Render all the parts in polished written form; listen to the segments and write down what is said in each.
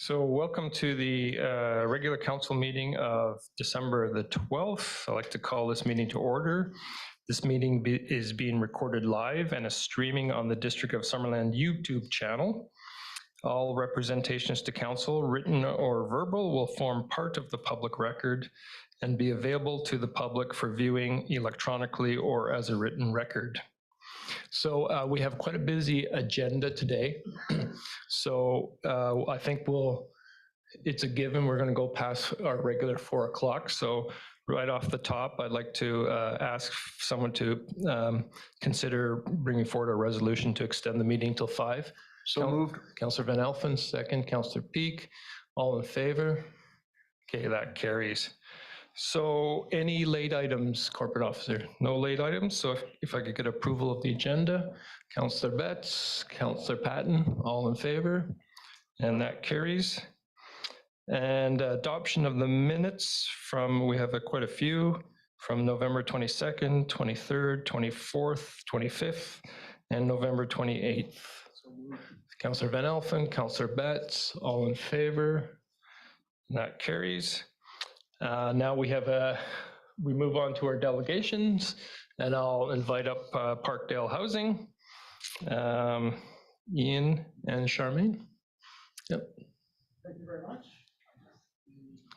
So welcome to the regular council meeting of December the 12th. I'd like to call this meeting to order. This meeting is being recorded live and is streaming on the District of Summerland YouTube channel. All representations to council, written or verbal, will form part of the public record and be available to the public for viewing electronically or as a written record. So we have quite a busy agenda today. So I think it's a given, we're going to go past our regular 4 o'clock. So right off the top, I'd like to ask someone to consider bringing forward a resolution to extend the meeting till 5. So moved. Councillor Van Elfen, second. Councillor Peak, all in favor? Okay, that carries. So any late items, corporate officer? No late items. So if I could get approval of the agenda, Councillor Betts, Councillor Patton, all in favor? And that carries. And adoption of the minutes from, we have quite a few, from November 22nd, 23rd, 24th, 25th, and November 28th. Councillor Van Elfen, Councillor Betts, all in favor? And that carries. Now we move on to our delegations, and I'll invite up Parkdale Housing, Ian and Charmaine. Yep. Thank you very much.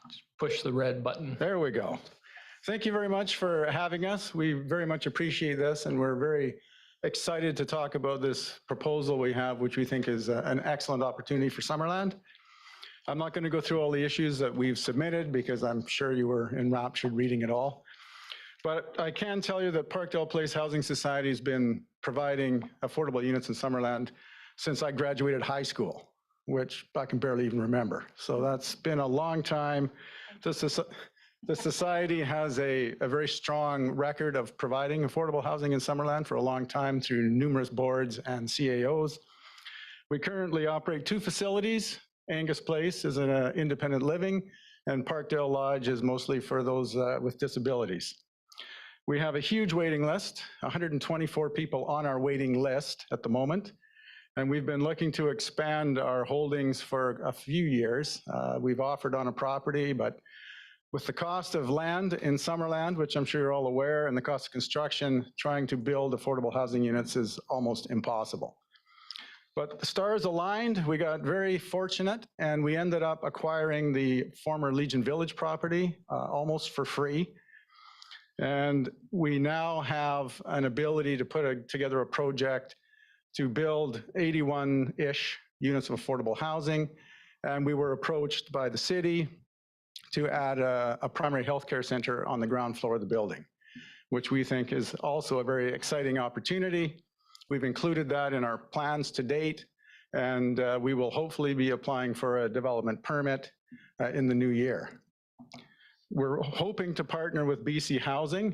Just push the red button. There we go. Thank you very much for having us. We very much appreciate this, and we're very excited to talk about this proposal we have, which we think is an excellent opportunity for Summerland. I'm not going to go through all the issues that we've submitted because I'm sure you were enraptured reading it all. But I can tell you that Parkdale Place Housing Society has been providing affordable units in Summerland since I graduated high school, which I can barely even remember. So that's been a long time. The society has a very strong record of providing affordable housing in Summerland for a long time through numerous boards and CAOs. We currently operate 2 facilities. Angus Place is an independent living, and Parkdale Lodge is mostly for those with disabilities. We have a huge waiting list, 124 people on our waiting list at the moment, and we've been looking to expand our holdings for a few years. We've offered on a property, but with the cost of land in Summerland, which I'm sure you're all aware, and the cost of construction, trying to build affordable housing units is almost impossible. But the stars aligned, we got very fortunate, and we ended up acquiring the former Legion Village property almost for free. And we now have an ability to put together a project to build 81-ish units of affordable housing. And we were approached by the city to add a primary healthcare center on the ground floor of the building, which we think is also a very exciting opportunity. We've included that in our plans to date, and we will hopefully be applying for a development permit in the new year. We're hoping to partner with BC Housing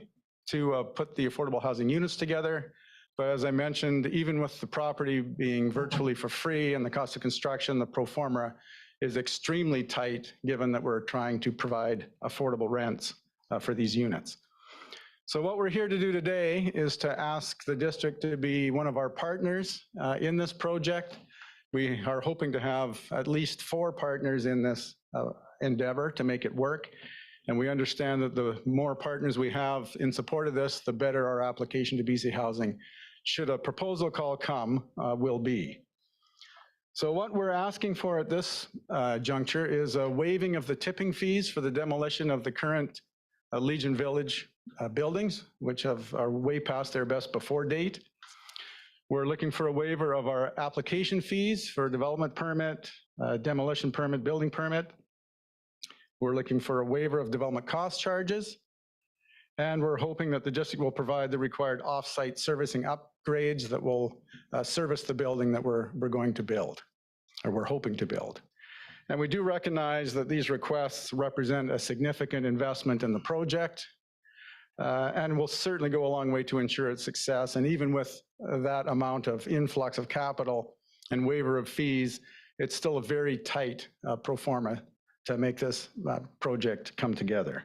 to put the affordable housing units together. But as I mentioned, even with the property being virtually for free and the cost of construction, the pro forma is extremely tight, given that we're trying to provide affordable rents for these units. So what we're here to do today is to ask the district to be one of our partners in this project. We are hoping to have at least 4 partners in this endeavor to make it work. And we understand that the more partners we have in support of this, the better our application to BC Housing, should a proposal call come, will be. So what we're asking for at this juncture is a waiving of the tipping fees for the demolition of the current Legion Village buildings, which are way past their best before date. We're looking for a waiver of our application fees for development permit, demolition permit, building permit. We're looking for a waiver of development cost charges. And we're hoping that the district will provide the required off-site servicing upgrades that will service the building that we're going to build, or we're hoping to build. And we do recognize that these requests represent a significant investment in the project, and will certainly go a long way to ensure its success. And even with that amount of influx of capital and waiver of fees, it's still a very tight pro forma to make this project come together.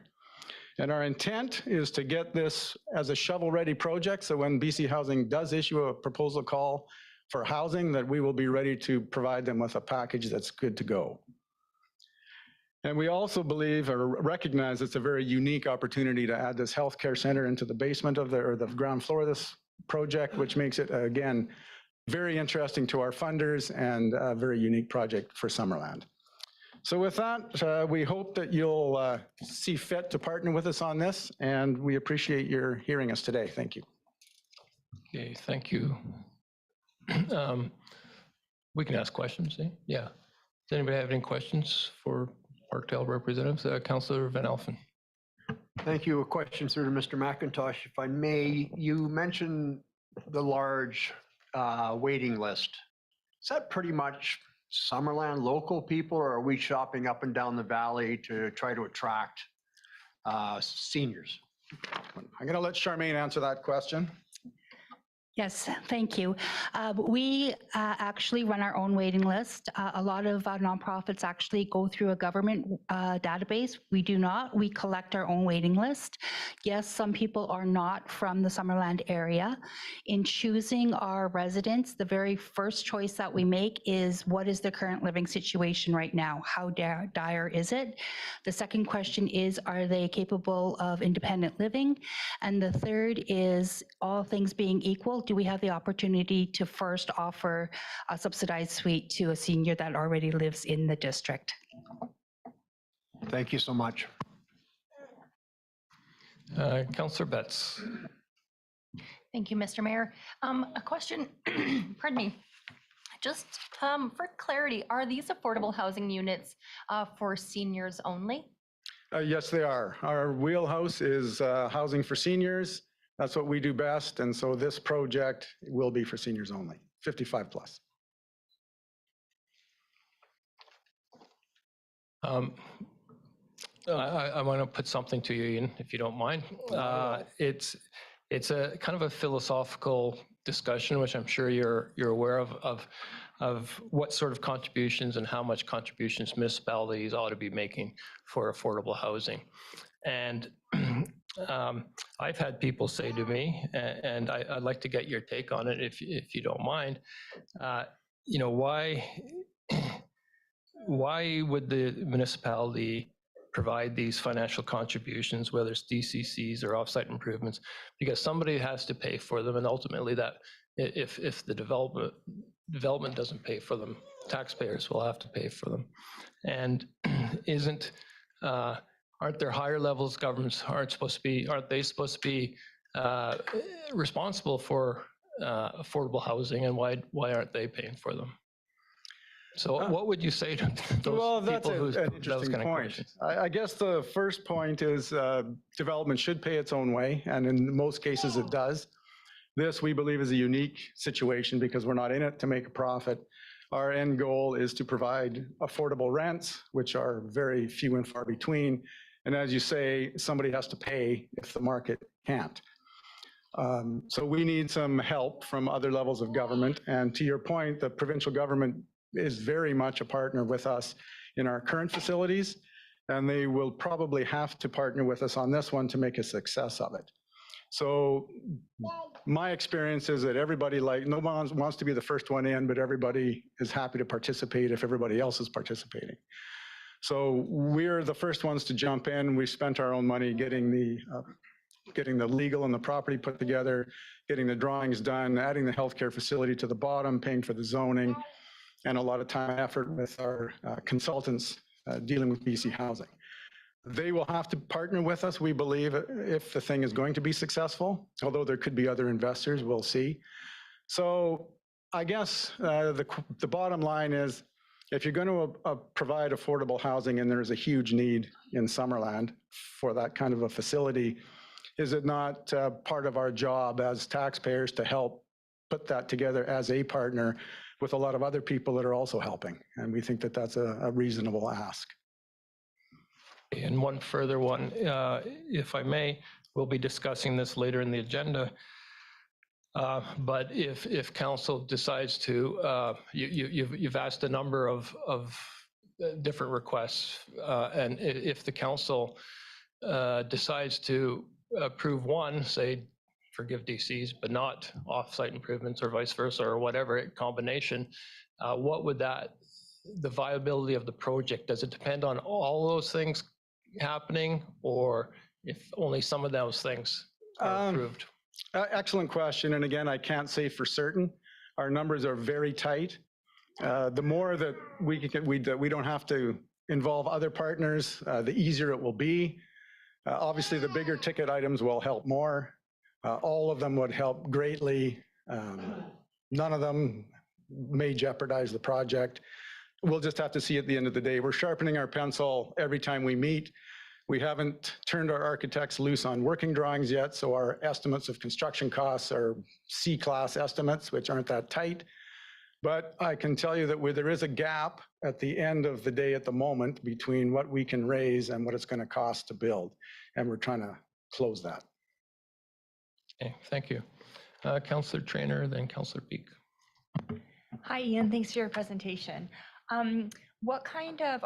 And our intent is to get this as a shovel-ready project, so when BC Housing does issue a proposal call for housing, that we will be ready to provide them with a package that's good to go. And we also believe or recognize it's a very unique opportunity to add this healthcare center into the basement of or the ground floor of this project, which makes it, again, very interesting to our funders and a very unique project for Summerland. So with that, we hope that you'll see fit to partner with us on this, and we appreciate your hearing us today. Thank you. Okay, thank you. We can ask questions, eh? Yeah. Does anybody have any questions for Parkdale representatives? Councillor Van Alphen. Thank you. A question through to Mr. McIntosh, if I may. You mentioned the large waiting list. Is that pretty much Summerland local people, or are we shopping up and down the valley to try to attract seniors? I'm going to let Charmaine answer that question. Yes, thank you. We actually run our own waiting list. A lot of nonprofits actually go through a government database. We do not. We collect our own waiting list. Yes, some people are not from the Summerland area. In choosing our residents, the very first choice that we make is what is the current living situation right now? How dire is it? The second question is, are they capable of independent living? And the third is, all things being equal, do we have the opportunity to first offer a subsidized suite to a senior that already lives in the district? Thank you so much. Councillor Betts. Thank you, Mr. Mayor. A question, pardon me, just for clarity, are these affordable housing units for seniors only? Yes, they are. Our wheelhouse is housing for seniors. That's what we do best. And so this project will be for seniors only, 55 plus. I want to put something to you, Ian, if you don't mind. It's a kind of a philosophical discussion, which I'm sure you're aware of what sort of contributions and how much contributions municipalities ought to be making for affordable housing. And I've had people say to me, and I'd like to get your take on it if you don't mind, you know, why would the municipality provide these financial contributions, whether it's DCCs or offsite improvements, because somebody has to pay for them, and ultimately that if the development doesn't pay for them, taxpayers will have to pay for them. And aren't there higher levels governments aren't they supposed to be responsible for affordable housing, and why aren't they paying for them? So what would you say to those people who an interesting point. I guess the first point is development should pay its own way, and in most cases it does. This, we believe, is a unique situation because we're not in it to make a profit. Our end goal is to provide affordable rents, which are very few and far between. And as you say, somebody has to pay if the market can't. So we need some help from other levels of government. And to your point, the provincial government is very much a partner with us in our current facilities, and they will probably have to partner with us on this one to make a success of it. So my experience is that everybody, no one wants to be the first one in, but everybody is happy to participate if everybody else is participating. So we're the first ones to jump in. We spent our own money getting the legal and the property put together, getting the drawings done, adding the healthcare facility to the bottom, paying for the zoning, and a lot of time and effort with our consultants dealing with BC Housing. They will have to partner with us, we believe, if the thing is going to be successful, although there could be other investors, we'll see. So I guess the bottom line is, if you're going to provide affordable housing and there's a huge need in Summerland for that kind of a facility, is it not part of our job as taxpayers to help put that together as a partner with a lot of other people that are also helping? And we think that that's a reasonable ask. And one further one, if I may, we'll be discussing this later in the agenda. But if council decides to, you've asked a number of different requests, and if the council decides to approve one, say, forgive DCs, but not off-site improvements or vice versa or whatever combination, what would that the viability of the project? Does it depend on all those things happening, or if only some of those things are approved? Excellent question. And again, I can't say for certain. Our numbers are very tight. The more that we don't have to involve other partners, the easier it will be. Obviously, the bigger ticket items will help more. All of them would help greatly. None of them may jeopardize the project. We'll just have to see at the end of the day. We're sharpening our pencil every time we meet. We haven't turned our architects loose on working drawings yet, so our estimates of construction costs are C-class estimates, which aren't that tight. But I can tell you that there is a gap at the end of the day at the moment between what we can raise and what it's going to cost to build. And we're trying to close that. Okay, thank you. Councillor Traynor, then Councillor Peak. Hi, Ian. Thanks for your presentation. What kind of,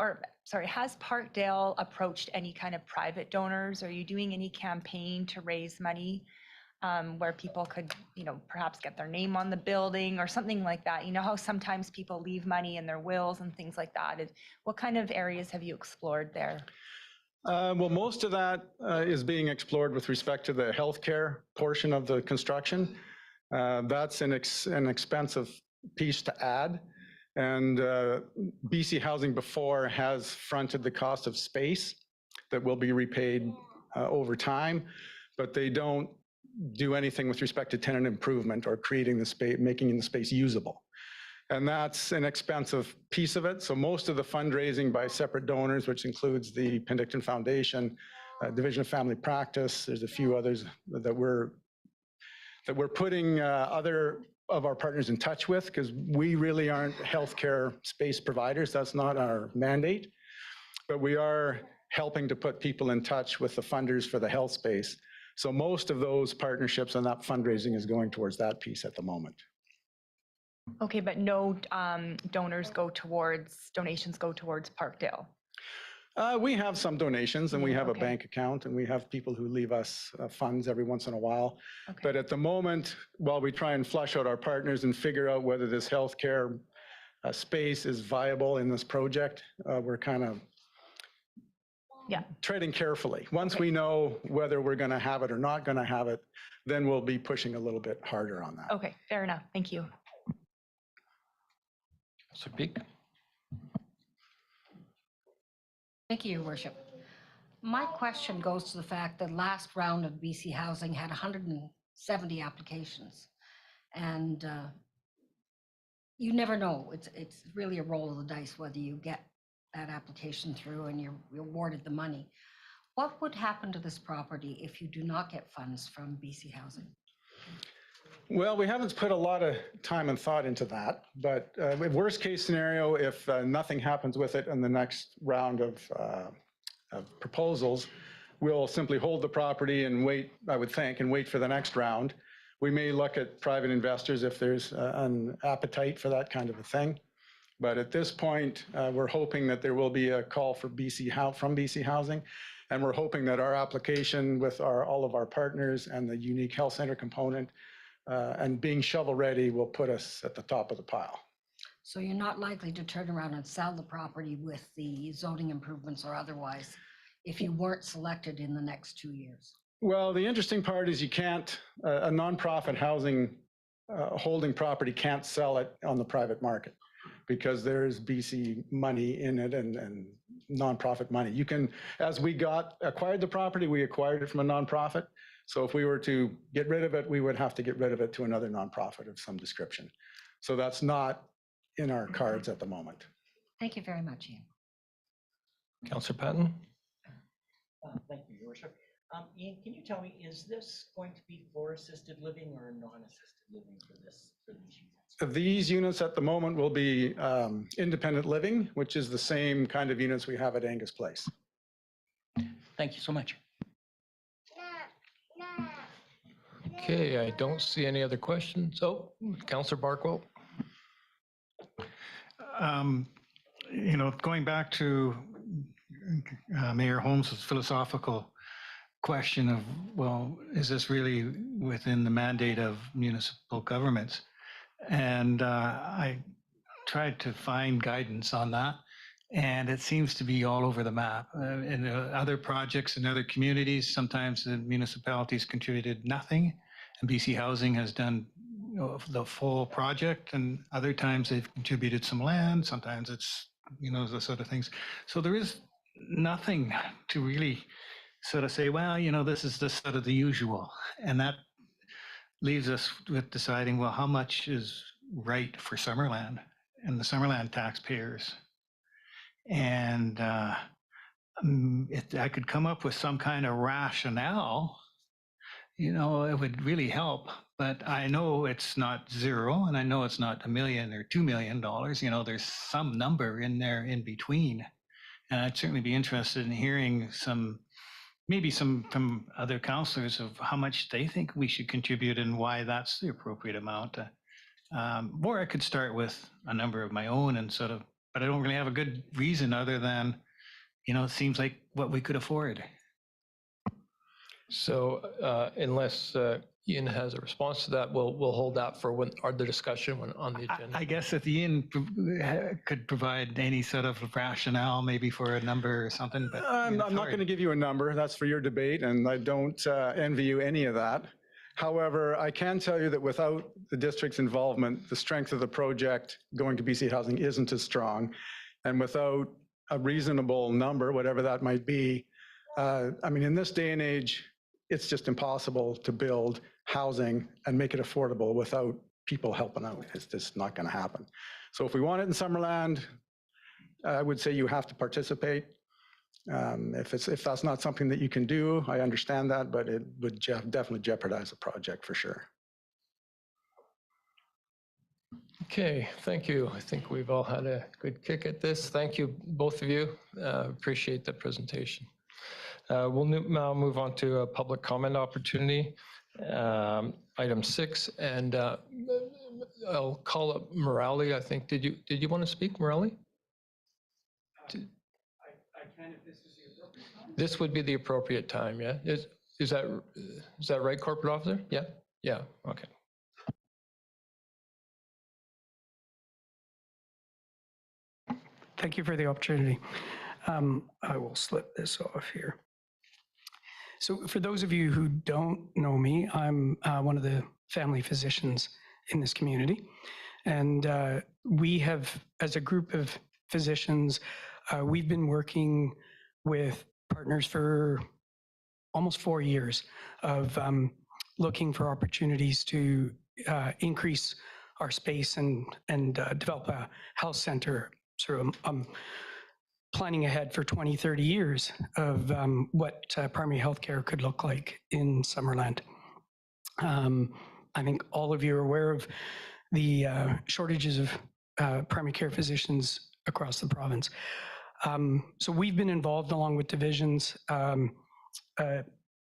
has Parkdale approached any kind of private donors? Are you doing any campaign to raise money where people could, perhaps get their name on the building or something like that? You know how sometimes people leave money in their wills and things like that. What kind of areas have you explored there? Well, most of that is being explored with respect to the healthcare portion of the construction. That's an expensive piece to add. And BC Housing before has fronted the cost of space that will be repaid over time, but they don't do anything with respect to tenant improvement or creating the space, making the space usable. And that's an expensive piece of it. So most of the fundraising by separate donors, which includes the Penticton Foundation, Division of Family Practice, there's a few others that we're putting other of our partners in touch with, because we really aren't healthcare space providers. That's not our mandate, but we are helping to put people in touch with the funders for the health space. So most of those partnerships and that fundraising is going towards that piece at the moment. Okay, but no donations go towards Parkdale? We have some donations, and we have a bank account, and we have people who leave us funds every once in a while. Okay. But at the moment, while we try and flush out our partners and figure out whether this healthcare space is viable in this project, we're kind of treading carefully. Once we know whether we're going to have it or not going to have it, then we'll be pushing a little bit harder on that. Okay, fair enough. Thank you. Councillor Peak. Thank you, Your Worship. My question goes to the fact that last round of BC Housing had 170 applications. And you never know. It's really a roll of the dice whether you get that application through and you're awarded the money. What would happen to this property if you do not get funds from BC Housing? Well, we haven't put a lot of time and thought into that, but worst case scenario, if nothing happens with it in the next round of proposals, we'll simply hold the property and wait, I would think, and wait for the next round. We may look at private investors if there's an appetite for that kind of a thing. But at this point, we're hoping that there will be a call for from BC Housing, and we're hoping that our application with all of our partners and the unique health center component and being shovel ready will put us at the top of the pile. So you're not likely to turn around and sell the property with the zoning improvements or otherwise if you weren't selected in the next 2 years? Well, the interesting part is you can't, a nonprofit housing holding property can't sell it on the private market because there's BC money in it and nonprofit money. You can, as we acquired the property, we acquired it from a nonprofit. So if we were to get rid of it, we would have to get rid of it to another nonprofit of some description. So that's not in our cards at the moment. Thank you very much, Ian. Councillor Patton. Thank you, Your Worship. Ian, can you tell me, is this going to be for assisted living or non-assisted living for these units? These units at the moment will be independent living, which is the same kind of units we have at Angus Place. Thank you so much. Okay, I don't see any other questions. Oh, Councillor Barkwell. Going back to Mayor Holmes's philosophical question of, well, is this really within the mandate of municipal governments? And I tried to find guidance on that, and it seems to be all over the map. In other projects in other communities, sometimes the municipalities contributed nothing, and BC Housing has done the full project, and other times they've contributed some land. Sometimes it's, the sort of things. So there is nothing to really sort of say, well, this is the sort of the usual. And that leaves us with deciding, well, how much is right for Summerland and the Summerland taxpayers? And if I could come up with some kind of rationale, it would really help. But I know it's not zero, and I know it's not $1 million or $2 million. There's some number in there in between. And I'd certainly be interested in hearing maybe some from other councillors of how much they think we should contribute and why that's the appropriate amount. Or I could start with a number of my own and but I don't really have a good reason other than, it seems like what we could afford. So unless Ian has a response to that, we'll hold that for the discussion on the agenda. I guess if Ian could provide any sort of rationale, maybe for a number or something. But I'm not going to give you a number. That's for your debate, and I don't envy you any of that. However, I can tell you that without the district's involvement, the strength of the project going to BC Housing isn't as strong. And without a reasonable number, whatever that might be, in this day and age, it's just impossible to build housing and make it affordable without people helping out. It's just not going to happen. So if we want it in Summerland, I would say you have to participate. If that's not something that you can do, I understand that, but it would definitely jeopardize the project for sure. Okay, thank you. I think we've all had a good kick at this. Thank you, both of you. Appreciate the presentation. We'll now move on to a public comment opportunity, item 6, and I'll call up Morale. I think, did you want to speak, Morale? I can if this is the appropriate time. This would be the appropriate time, yeah? Is that right, Corporate Officer? Yeah? Yeah, okay. Thank you for the opportunity. I will slip this off here. So for those of you who don't know me, I'm one of the family physicians in this community. And we have, as a group of physicians, we've been working with partners for almost 4 years of looking for opportunities to increase our space and develop a health center, sort of planning ahead for 20, 30 years of what primary healthcare could look like in Summerland. I think all of you are aware of the shortages of primary care physicians across the province. So we've been involved along with divisions. Ian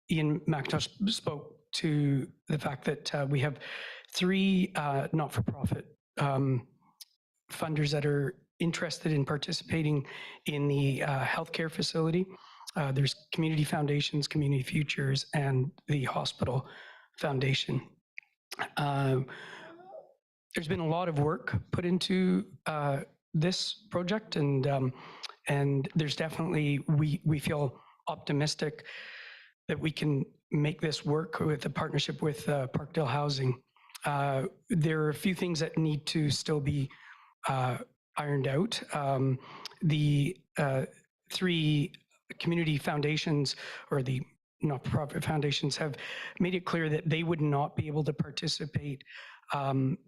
McIntosh spoke to the fact that we have 3 not-for-profit funders that are interested in participating in the healthcare facility. There's community foundations, Community Futures, and the Hospital Foundation. There's been a lot of work put into this project, and there's definitely, we feel optimistic that we can make this work with a partnership with Parkdale Housing. There are a few things that need to still be ironed out. The 3 community foundations, or the not-for-profit foundations, have made it clear that they would not be able to participate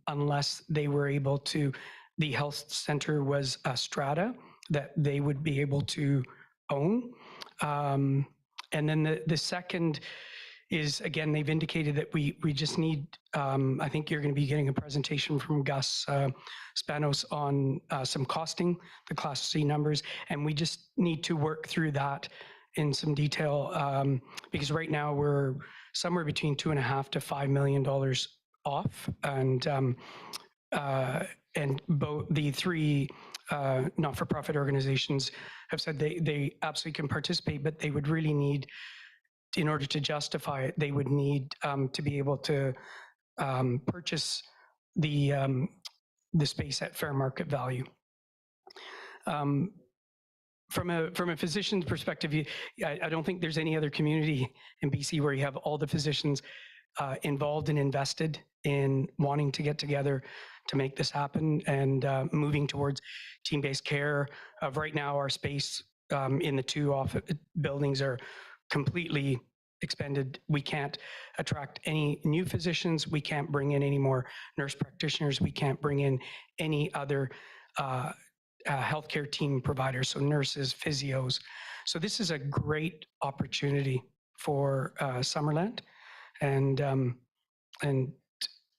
unless they were able to, the health center was a strata that they would be able to own. And then the second is, again, they've indicated that we just need, I think you're going to be getting a presentation from Gus Spanos on some costing, the Class C numbers, and we just need to work through that in some detail, because right now we're somewhere between $2.5 to $5 million off, and both the 3 not-for-profit organizations have said they absolutely can participate, but they would really need, in order to justify it, they would need to be able to purchase the the space at fair market value. From a physician's perspective, I don't think there's any other community in BC where you have all the physicians involved and invested in wanting to get together to make this happen and moving towards team-based care. Right now, our space in the two buildings are completely expended. We can't attract any new physicians. We can't bring in any more nurse practitioners. We can't bring in any other healthcare team providers, so nurses, physios. So this is a great opportunity for Summerland, and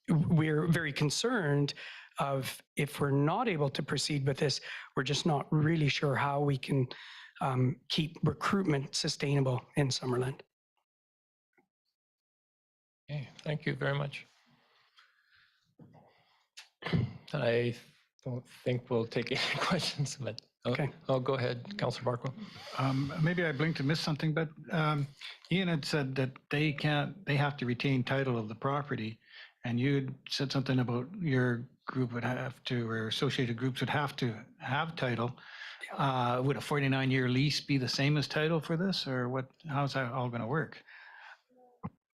we're very concerned of if we're not able to proceed with this, we're just not really sure how we can keep recruitment sustainable in Summerland. Okay, thank you very much. I don't think we'll take any questions, but Okay. I'll go ahead, Councillor Barco. Maybe I blinked and missed something, but Ian had said that they have to retain title of the property. And you said something about your group would have to, or associated groups would have to have title. Would a 49-year lease be the same as title for this, or what? How's that all going to work?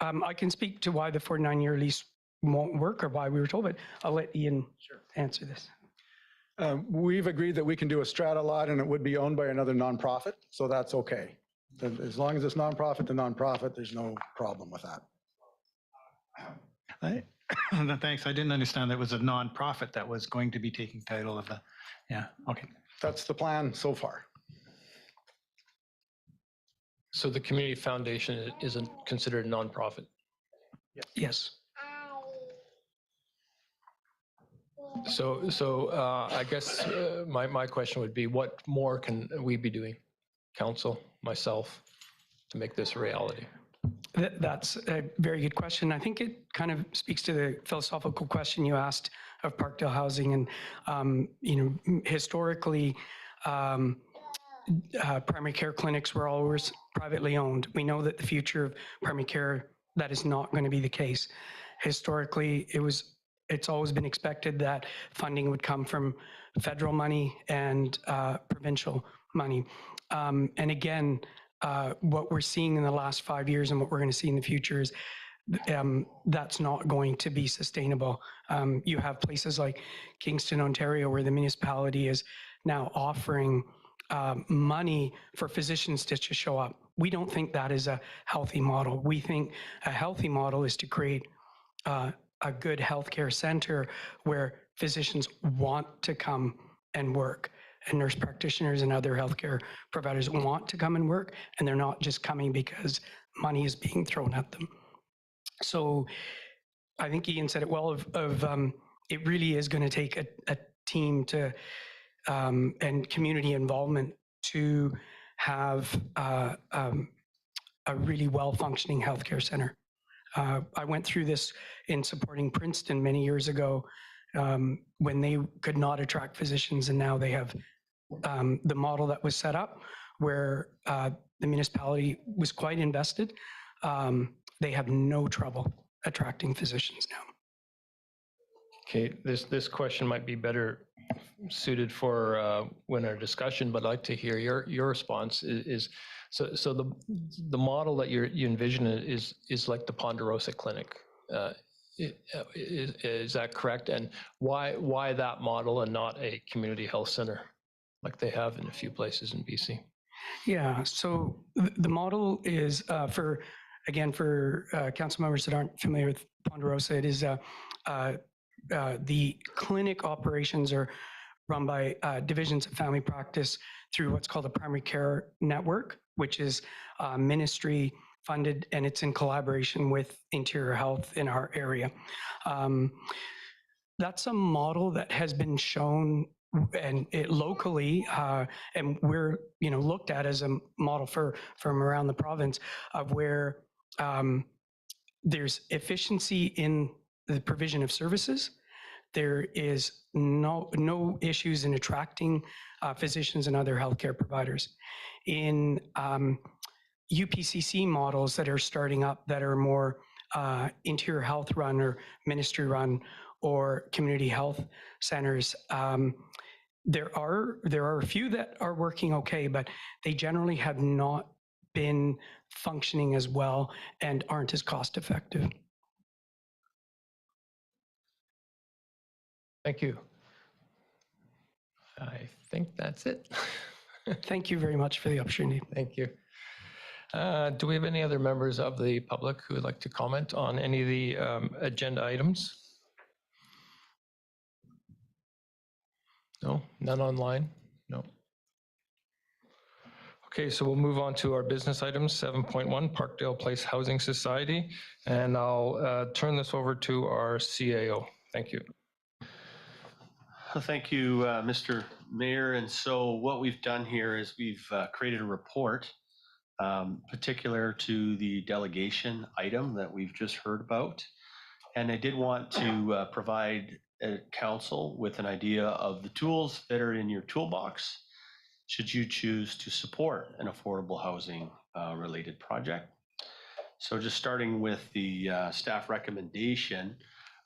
I can speak to why the 49-year lease won't work or why we were told, but I'll let Ian answer this. We've agreed that we can do a strata lot and it would be owned by another nonprofit, so that's okay. As long as it's nonprofit to nonprofit, there's no problem with that. Thanks. I didn't understand that was a nonprofit that was going to be taking title of the. Yeah. Okay. That's the plan so far. So the community foundation isn't considered a nonprofit? Yes. So I guess my question would be, what more can we be doing, council, myself, to make this a reality? That's a very good question. I think it kind of speaks to the philosophical question you asked of Parkdale Housing. And, historically, primary care clinics were always privately owned. We know that the future of primary care, that is not going to be the case. Historically, it's always been expected that funding would come from federal money and provincial money. And again, what we're seeing in the last 5 years and what we're going to see in the future is that's not going to be sustainable. You have places like Kingston, Ontario, where the municipality is now offering money for physicians to just show up. We don't think that is a healthy model. We think a healthy model is to create a good healthcare center where physicians want to come and work, and nurse practitioners and other healthcare providers want to come and work, and they're not just coming because money is being thrown at them. So I think Ian said it well it really is going to take a team to and community involvement to have a really well-functioning healthcare center. I went through this in supporting Princeton many years ago when they could not attract physicians, and now they have the model that was set up where the municipality was quite invested. They have no trouble attracting physicians now. Okay, this question might be better suited for when our discussion, but I'd like to hear your response. So the model that you envision is like the Ponderosa Clinic. Is that correct? And why that model and not a community health center like they have in a few places in BC? Yeah, so the model is for council members that aren't familiar with Ponderosa, it is the clinic operations are run by divisions of family practice through what's called a primary care network, which is ministry funded, and it's in collaboration with Interior Health in our area. That's a model that has been shown and locally, and we're looked at as a model from around the province of where there's efficiency in the provision of services. There is no issues in attracting physicians and other healthcare providers. In UPCC models that are starting up that are more Interior Health run or ministry run or community health centers. There are a few that are working okay, but they generally have not been functioning as well and aren't as cost effective. Thank you. I think that's it. Thank you very much for the opportunity. Thank you. Do we have any other members of the public who would like to comment on any of the agenda items? No, none online? No. Okay, so we'll move on to our business items, 7.1, Parkdale Place Housing Society. And I'll turn this over to our CAO. Thank you. Thank you, Mr. Mayor. And so what we've done here is we've created a report particular to the delegation item that we've just heard about. And I did want to provide council with an idea of the tools that are in your toolbox should you choose to support an affordable housing related project. So just starting with the staff recommendation,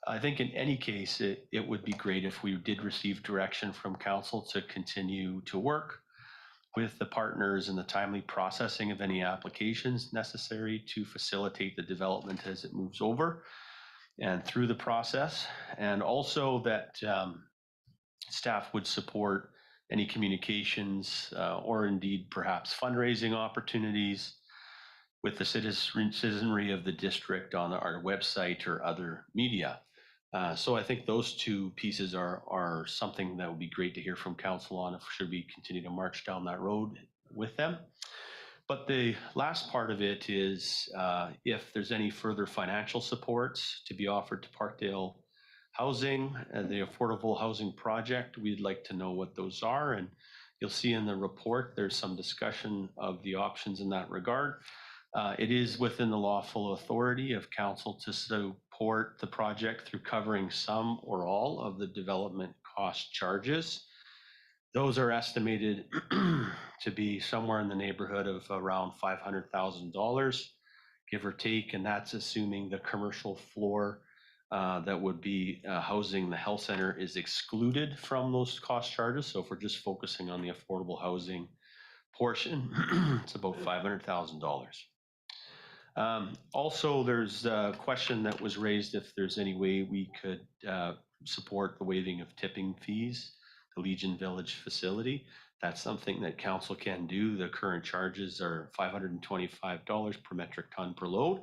I think in any case, it would be great if we did receive direction from council to continue to work with the partners in the timely processing of any applications necessary to facilitate the development as it moves over and through the process. And also that staff would support any communications or indeed perhaps fundraising opportunities with the citizenry of the district on our website or other media. So I think those two pieces are something that would be great to hear from council on if should we continue to march down that road with them. But the last part of it is if there's any further financial supports to be offered to Parkdale Housing, the affordable housing project, we'd like to know what those are. And you'll see in the report, there's some discussion of the options in that regard. It is within the lawful authority of council to support the project through covering some or all of the development cost charges. Those are estimated to be somewhere in the neighborhood of around $500,000, give or take, and that's assuming the commercial floor that would be housing the health center is excluded from those cost charges. So if we're just focusing on the affordable housing portion, it's about $500,000. Also, there's a question that was raised if there's any way we could support the waiving of tipping fees, the Legion Village facility. That's something that council can do. The current charges are $525 per metric ton per load.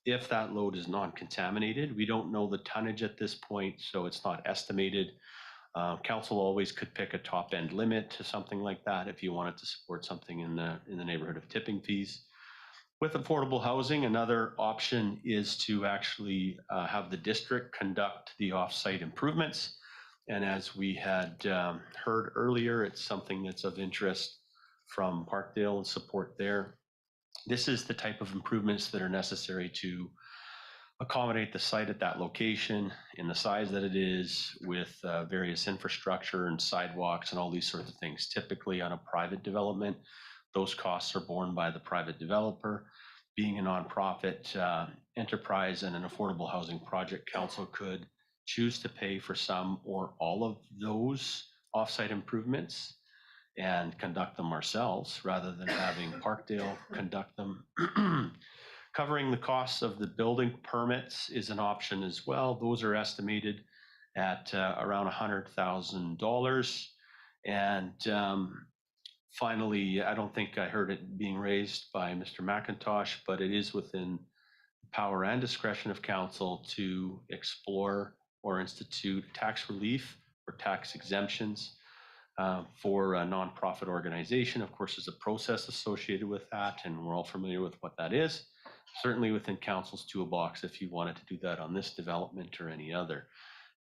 If that load is non-contaminated, we don't know the tonnage at this point, so it's not estimated. Council always could pick a top end limit to something like that if you wanted to support something in the neighborhood of tipping fees. With affordable housing, another option is to actually have the district conduct the off-site improvements. And as we had heard earlier, it's something that's of interest from Parkdale and support there. This is the type of improvements that are necessary to accommodate the site at that location in the size that it is with various infrastructure and sidewalks and all these sorts of things. Typically on a private development, those costs are borne by the private developer. Being a nonprofit enterprise and an affordable housing project, council could choose to pay for some or all of those offsite improvements and conduct them ourselves rather than having Parkdale conduct them. Covering the costs of the building permits is an option as well. Those are estimated at around $100,000. And finally, I don't think I heard it being raised by Mr. McIntosh, but it is within power and discretion of council to explore or institute tax relief or tax exemptions for a nonprofit organization. Of course, there's a process associated with that, and we're all familiar with what that is. Certainly within council's toolbox if you wanted to do that on this development or any other.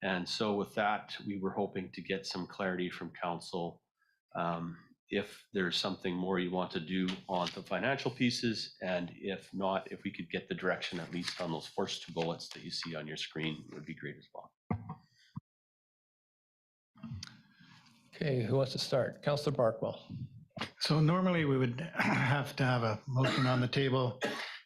And so with that, we were hoping to get some clarity from council if there's something more you want to do on the financial pieces, and if not, if we could get the direction at least on those first two bullets that you see on your screen, it would be great as well. Okay, who wants to start? Councillor Barkwell. So normally we would have to have a motion on the table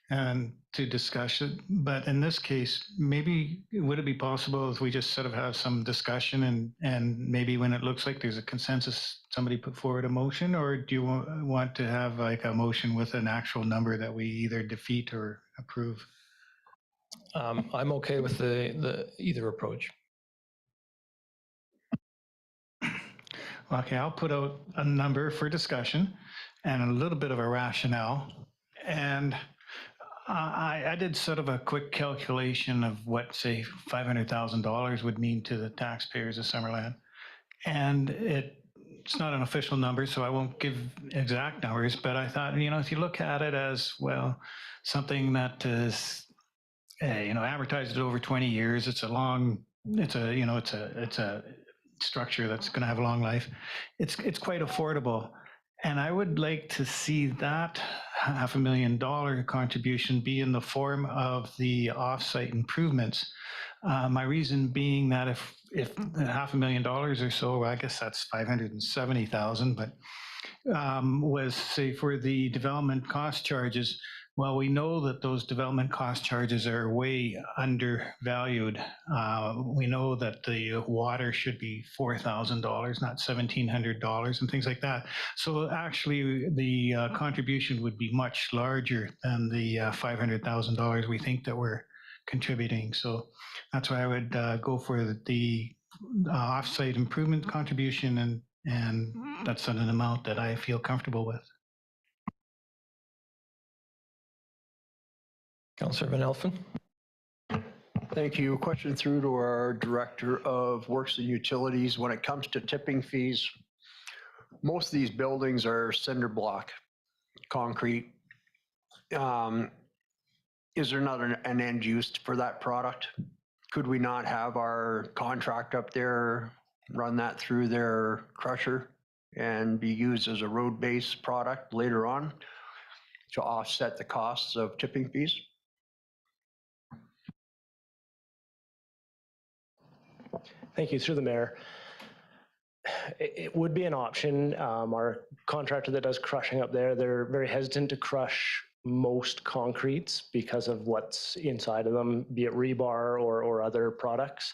and to discuss it, but in this case, maybe would it be possible if we just sort of have some discussion and maybe when it looks like there's a consensus, somebody put forward a motion, or do you want to have like a motion with an actual number that we either defeat or approve? I'm okay with the either approach. Okay, I'll put out a number for discussion and a little bit of a rationale. And I did sort of a quick calculation of what, say, $500,000 would mean to the taxpayers of Summerland. And it's not an official number, so I won't give exact numbers, but I thought, if you look at it as, well, something that is, amortized over 20 years, it's a structure that's going to have a long life. It's quite affordable. And I would like to see that $500,000 contribution be in the form of the offsite improvements. My reason being that if $500,000 or so, I guess that's 570,000, but was, say, for the development cost charges. Well, we know that those development cost charges are way undervalued. We know that the water should be $4,000, not $1,700, and things like that. So actually, the contribution would be much larger than the $500,000 we think that we're contributing. So that's why I would go for the offsite improvement contribution, and that's an amount that I feel comfortable with. Councillor Van Elfen. Thank you. Question through to our Director of Works and Utilities. When it comes to tipping fees, most of these buildings are cinder block, concrete. Is there not an end use for that product? Could we not have our contract up there run that through their crusher and be used as a road-based product later on to offset the costs of tipping fees? Thank you. Through the mayor. It would be an option. Our contractor that does crushing up there, they're very hesitant to crush most concretes because of what's inside of them, be it rebar or other products.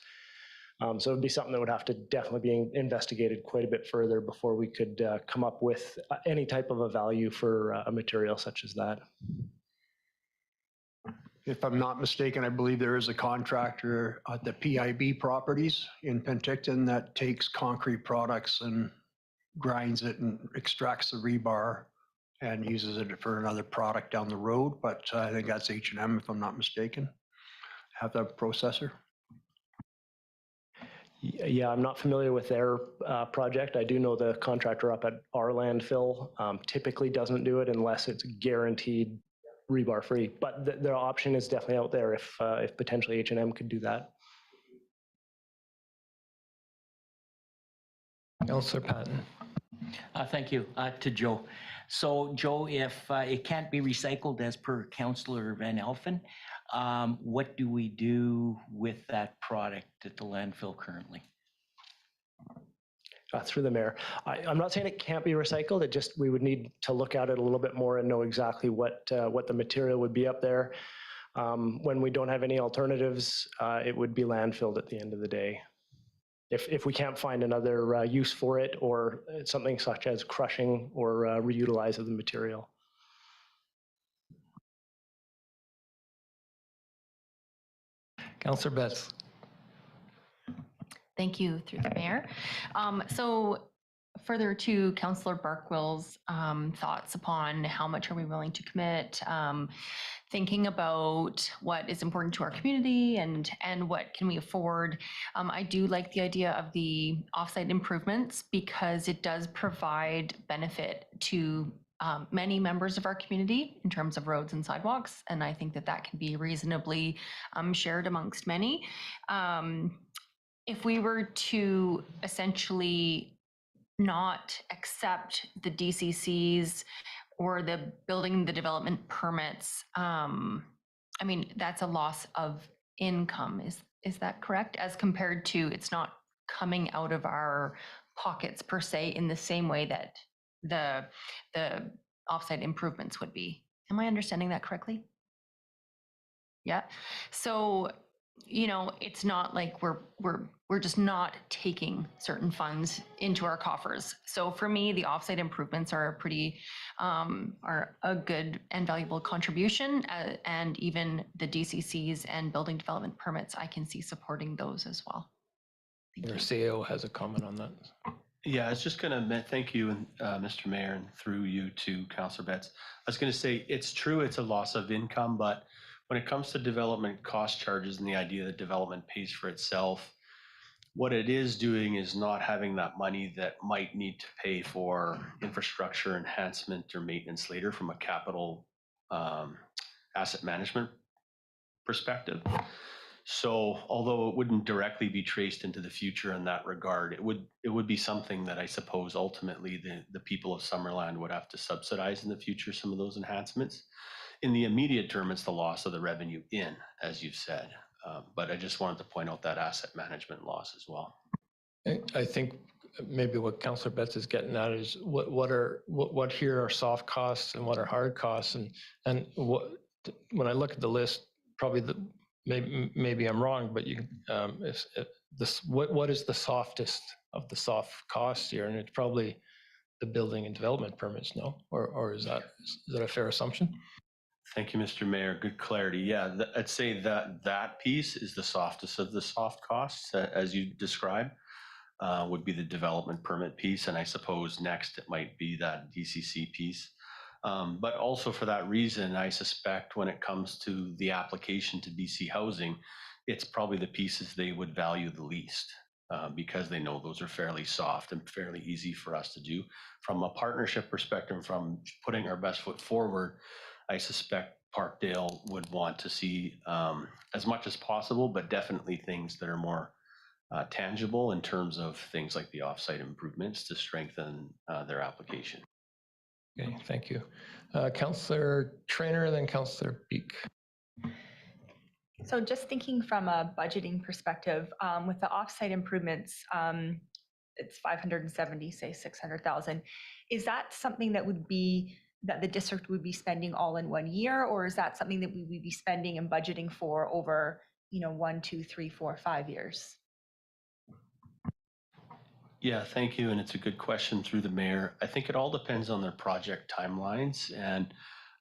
So it would be something that would have to definitely be investigated quite a bit further before we could come up with any type of a value for a material such as that. If I'm not mistaken, I believe there is a contractor at the PIB properties in Penticton that takes concrete products and grinds it and extracts the rebar and uses it for another product down the road. But I think that's H&M, if I'm not mistaken. Have that processor. Yeah, I'm not familiar with their project. I do know the contractor up at our landfill typically doesn't do it unless it's guaranteed rebar free, but the option is definitely out there if potentially H&M could do that. Councillor Patton. Thank you to Joe. So Joe, if it can't be recycled as per Councillor Van Elfen, what do we do with that product at the landfill currently? Through the mayor. I'm not saying it can't be recycled. It just, we would need to look at it a little bit more and know exactly what the material would be up there. When we don't have any alternatives, it would be landfilled at the end of the day. If we can't find another use for it, or something such as crushing or reutilize of the material. Councillor Betts. Thank you, through the mayor. So further to Councillor Barkwill's thoughts upon how much are we willing to commit, thinking about what is important to our community and what can we afford. I do like the idea of the offsite improvements because it does provide benefit to many members of our community in terms of roads and sidewalks, and I think that can be reasonably shared amongst many. If we were to essentially not accept the DCCs or the building the development permits, I mean, that's a loss of income. Is that correct? As compared to, it's not coming out of our pockets per se in the same way that the offsite improvements would be. Am I understanding that correctly? Yeah. So, it's not like we're just not taking certain funds into our coffers. So for me, the offsite improvements are are a good and valuable contribution. And even the DCCs and building development permits, I can see supporting those as well. Thank Your you. CAO has a comment on that. Yeah, I was just going to thank you, and Mr. Mayor, and through you to Councillor Betts. I was going to say it's true, it's a loss of income, but when it comes to development cost charges and the idea that development pays for itself, what it is doing is not having that money that might need to pay for infrastructure enhancement or maintenance later from a capital asset management perspective. So although it wouldn't directly be traced into the future in that regard, it would be something that I suppose ultimately the people of Summerland would have to subsidize in the future, some of those enhancements. In the immediate term, it's the loss of the revenue in, as you've said. But I just wanted to point out that asset management loss as well. I think maybe what Councillor Betts is getting at is what here are soft costs and what are hard costs, and when I look at the list, probably maybe I'm wrong, but what is the softest of the soft costs here? And it's probably the building and development permits, no? Or is that a fair assumption? Thank you, Mr. Mayor. Good clarity. Yeah, I'd say that piece is the softest of the soft costs, as you described, would be the development permit piece. And I suppose next it might be that DCC piece. But also for that reason, I suspect when it comes to the application to BC Housing, it's probably the pieces they would value the least. Because they know those are fairly soft and fairly easy for us to do. From a partnership perspective, from putting our best foot forward, I suspect Parkdale would want to see as much as possible, but definitely things that are more tangible in terms of things like the offsite improvements to strengthen their application. Okay, thank you. Councillor Traynor, then Councillor Beek. So just thinking from a budgeting perspective, with the offsite improvements, it's 570, say 600,000. Is that something that the district would be spending all in 1 year, or is that something that we would be spending and budgeting for over, 1, 2, 3, 4, 5 years? Yeah, thank you. And it's a good question through the mayor. I think it all depends on their project timelines. And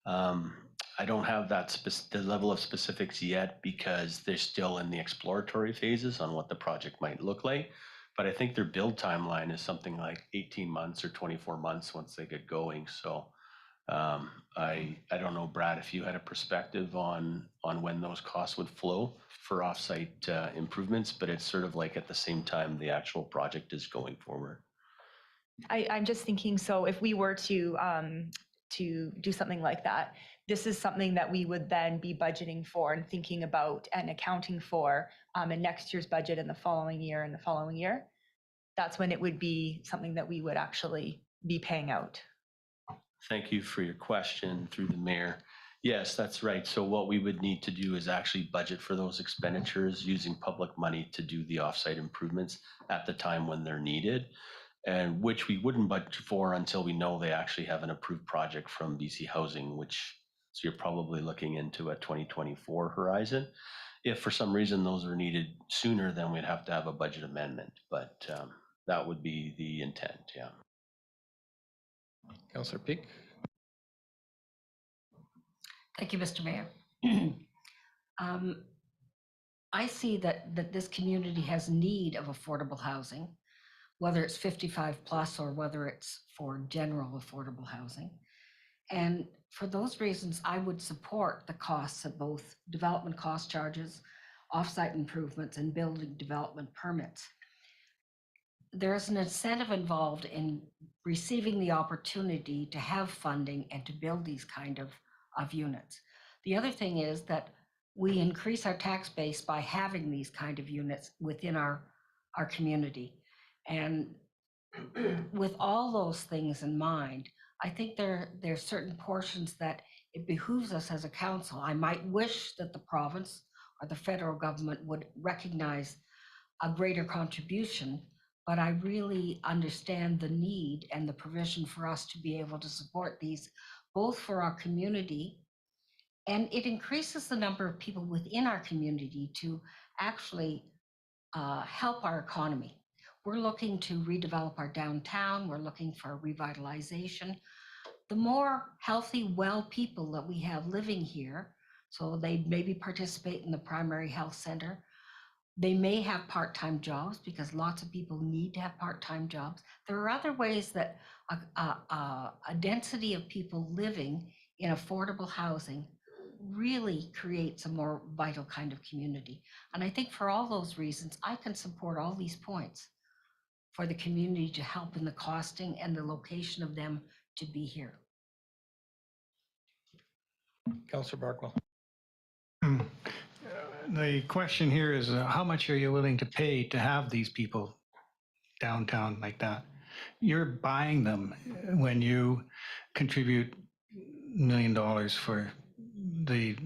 I don't have the level of specifics yet because they're still in the exploratory phases on what the project might look like. But I think their build timeline is something like 18 months or 24 months once they get going. So I don't know, Brad, if you had a perspective on when those costs would flow for offsite improvements, but it's sort of like at the same time the actual project is going forward. I'm just thinking, so if we were to do something like that, this is something that we would then be budgeting for and thinking about and accounting for in next year's budget and the following year and the following year. That's when it would be something that we would actually be paying out. Thank you for your question through the mayor. Yes, that's right. So what we would need to do is actually budget for those expenditures using public money to do the offsite improvements at the time when they're needed, and which we wouldn't budget for until we know they actually have an approved project from BC Housing, so you're probably looking into a 2024 horizon. If for some reason those are needed sooner, then we'd have to have a budget amendment, but that would be the intent, yeah. Councillor Peak. Thank you, Mr. Mayor. I see that this community has need of affordable housing, whether it's 55 plus or whether it's for general affordable housing. And for those reasons, I would support the costs of both development cost charges, offsite improvements, and building development permits. There's an incentive involved in receiving the opportunity to have funding and to build these kind of units. The other thing is that we increase our tax base by having these kind of units within our community. And with all those things in mind, I think there's certain portions that it behooves us as a council. I might wish that the province or the federal government would recognize a greater contribution, but I really understand the need and the provision for us to be able to support these, both for our community And it increases the number of people within our community to actually help our economy. We're looking to redevelop our downtown. We're looking for revitalization. The more healthy, well people that we have living here, so they maybe participate in the primary health center. They may have part-time jobs because lots of people need to have part-time jobs. There are other ways that a density of people living in affordable housing really creates a more vital kind of community. And I think for all those reasons, I can support all these points for the community to help in the costing and the location of them to be here. Councillor Barkwell. The question here is, how much are you willing to pay to have these people downtown like that? You're buying them when you contribute $1 million for the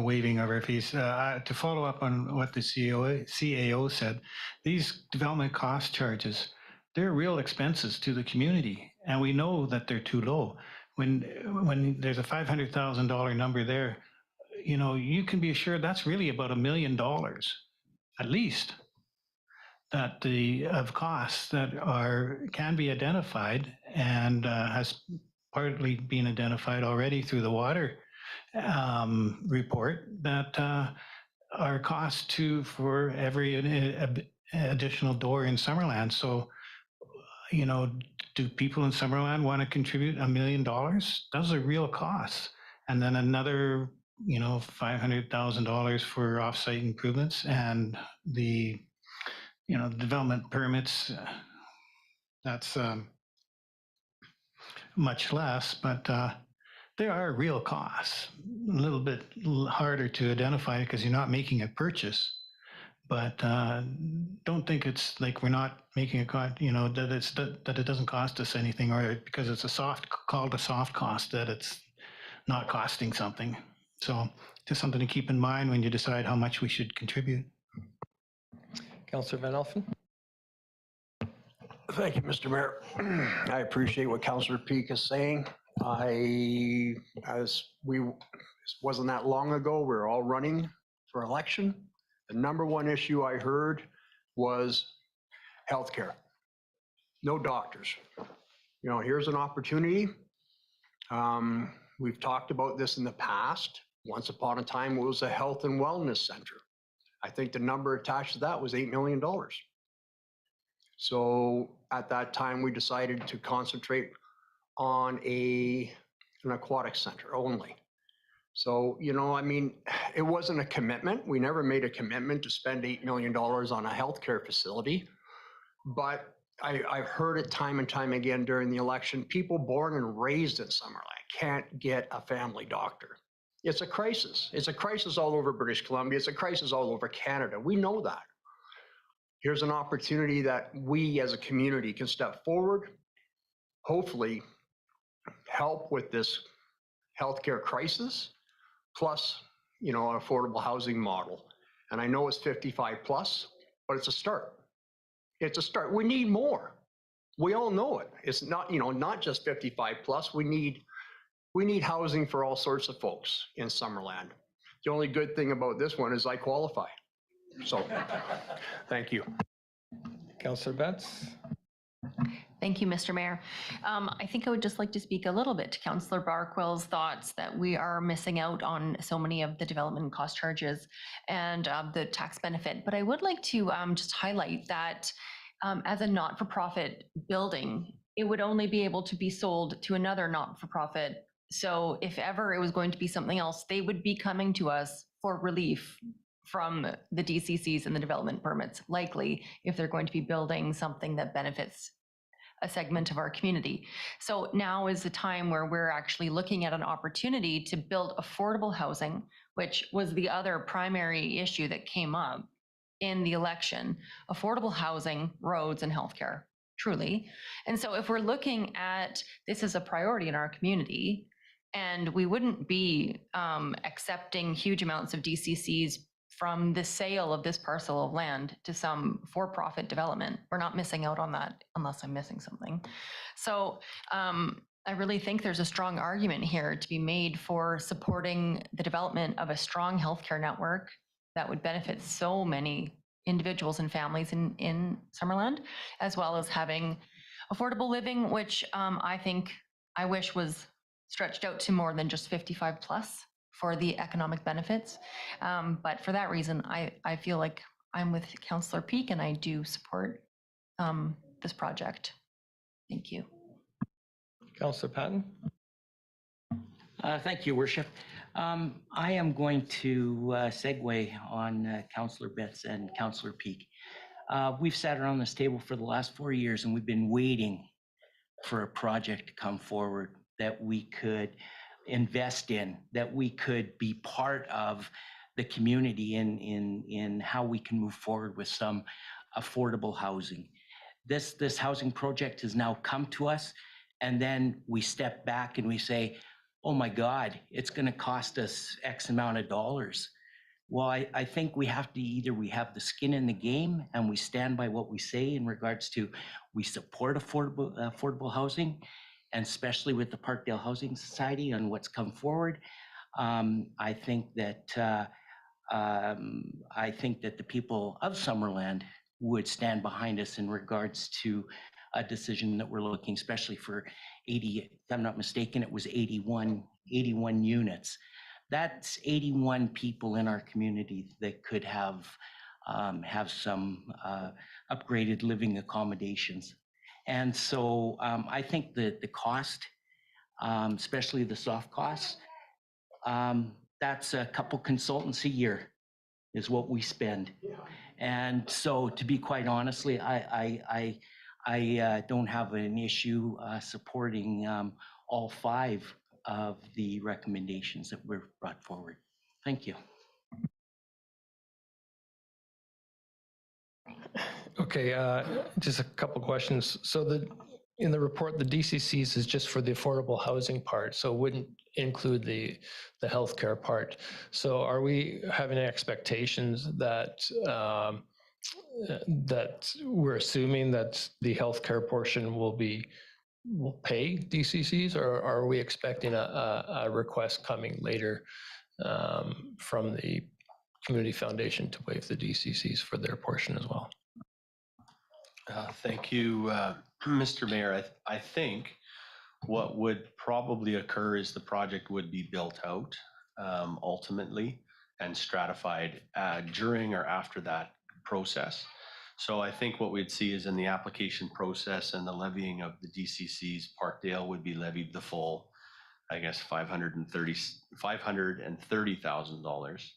waiving of our fees. To follow up on what the CAO said, these development cost charges, they're real expenses to the community, and we know that they're too low. When there's a $500,000 number there, you know, you can be assured that's really about $1 million, at least, that of costs that can be identified and has partly been identified already through the water report, that are costs for every additional door in Summerland. So, you know, do people in Summerland want to contribute $1 million? Those are real costs. And then another, you know, $500,000 for offsite improvements and the, you know, development permits. That's much less, but there are real costs. A little bit harder to identify because you're not making a purchase. But don't think it's like we're not making you know, that it doesn't cost us anything, or because it's called a soft cost, that it's not costing something. So just something to keep in mind when you decide how much we should contribute. Councillor Van Elfen. Thank you, Mr. Mayor. I appreciate what Councillor Peak is saying. It wasn't that long ago, we were all running for election. The number one issue I heard was healthcare. No doctors. You know, here's an opportunity. We've talked about this in the past. Once upon a time, it was a health and wellness center. I think the number attached to that was $8 million. So at that time, we decided to concentrate on an aquatic center only. So, you know, I mean, it wasn't a commitment. We never made a commitment to spend $8 million on a healthcare facility. But I've heard it time and time again during the election. People born and raised in Summerland can't get a family doctor. It's a crisis. It's a crisis all over British Columbia. It's a crisis all over Canada. We know that. Here's an opportunity that we as a community can step forward, hopefully help with this healthcare crisis, plus, you know, an affordable housing model. And I know it's 55 plus, but it's a start. It's a start. We need more. We all know it. It's not, you know, not just 55 plus. We need housing for all sorts of folks in Summerland. The only good thing about this one is I qualify. So, thank you. Councillor Betts. Thank you, Mr. Mayor. I think I would just like to speak a little bit to Councillor Barkwell's thoughts that we are missing out on so many of the development cost charges and the tax benefit. But I would like to just highlight that as a not-for-profit building, it would only be able to be sold to another not-for-profit. So if ever it was going to be something else, they would be coming to us for relief from the DCCs and the development permits, likely if they're going to be building something that benefits a segment of our community. So now is the time where we're actually looking at an opportunity to build affordable housing, which was the other primary issue that came up in the election: affordable housing, roads, and healthcare, truly. And so if we're looking at this as a priority in our community, and we wouldn't be accepting huge amounts of DCCs from the sale of this parcel of land to some for-profit development, we're not missing out on that unless I'm missing something. So I really think there's a strong argument here to be made for supporting the development of a strong healthcare network that would benefit so many individuals and families in Summerland, as well as having affordable living, which I wish was stretched out to more than just 55 plus for the economic benefits. But for that reason, I feel like I'm with Councillor Peak and I do support this project. Thank you. Councillor Patton? Thank you, Worship. I am going to segue on Councillor Betts and Councillor Peak. We've sat around this table for the last 4 years and we've been waiting for a project to come forward that we could invest in, that we could be part of the community in how we can move forward with some affordable housing. This housing project has now come to us, and then we step back and we say, oh my God, it's going to cost us X amount of dollars. Well, I think we have to we have the skin in the game and we stand by what we say in regards to we support affordable housing, and especially with the Parkdale Housing Society on what's come forward. I think that the people of Summerland would stand behind us in regards to a decision that we're looking, especially for 80, if I'm not mistaken, it was 81 units. That's 81 people in our community that could have some upgraded living accommodations. And so I think that the cost, especially the soft costs, that's a couple consultants a year is what we spend. And so to be quite honestly, I don't have an issue supporting all 5 of the recommendations that were brought forward. Thank you. Okay, just a couple questions. So in the report, the DCCs is just for the affordable housing part, so it wouldn't include the healthcare part. So are we having expectations that that we're assuming that the healthcare portion will pay DCCs, or are we expecting a request coming later from the Community Foundation to waive the DCCs for their portion as well? Thank you, Mr. Mayor. I think what would probably occur is the project would be built out ultimately and stratified during or after that process. So I think what we'd see is in the application process and the levying of the DCCs, Parkdale would be levied the full, I guess, $530,000.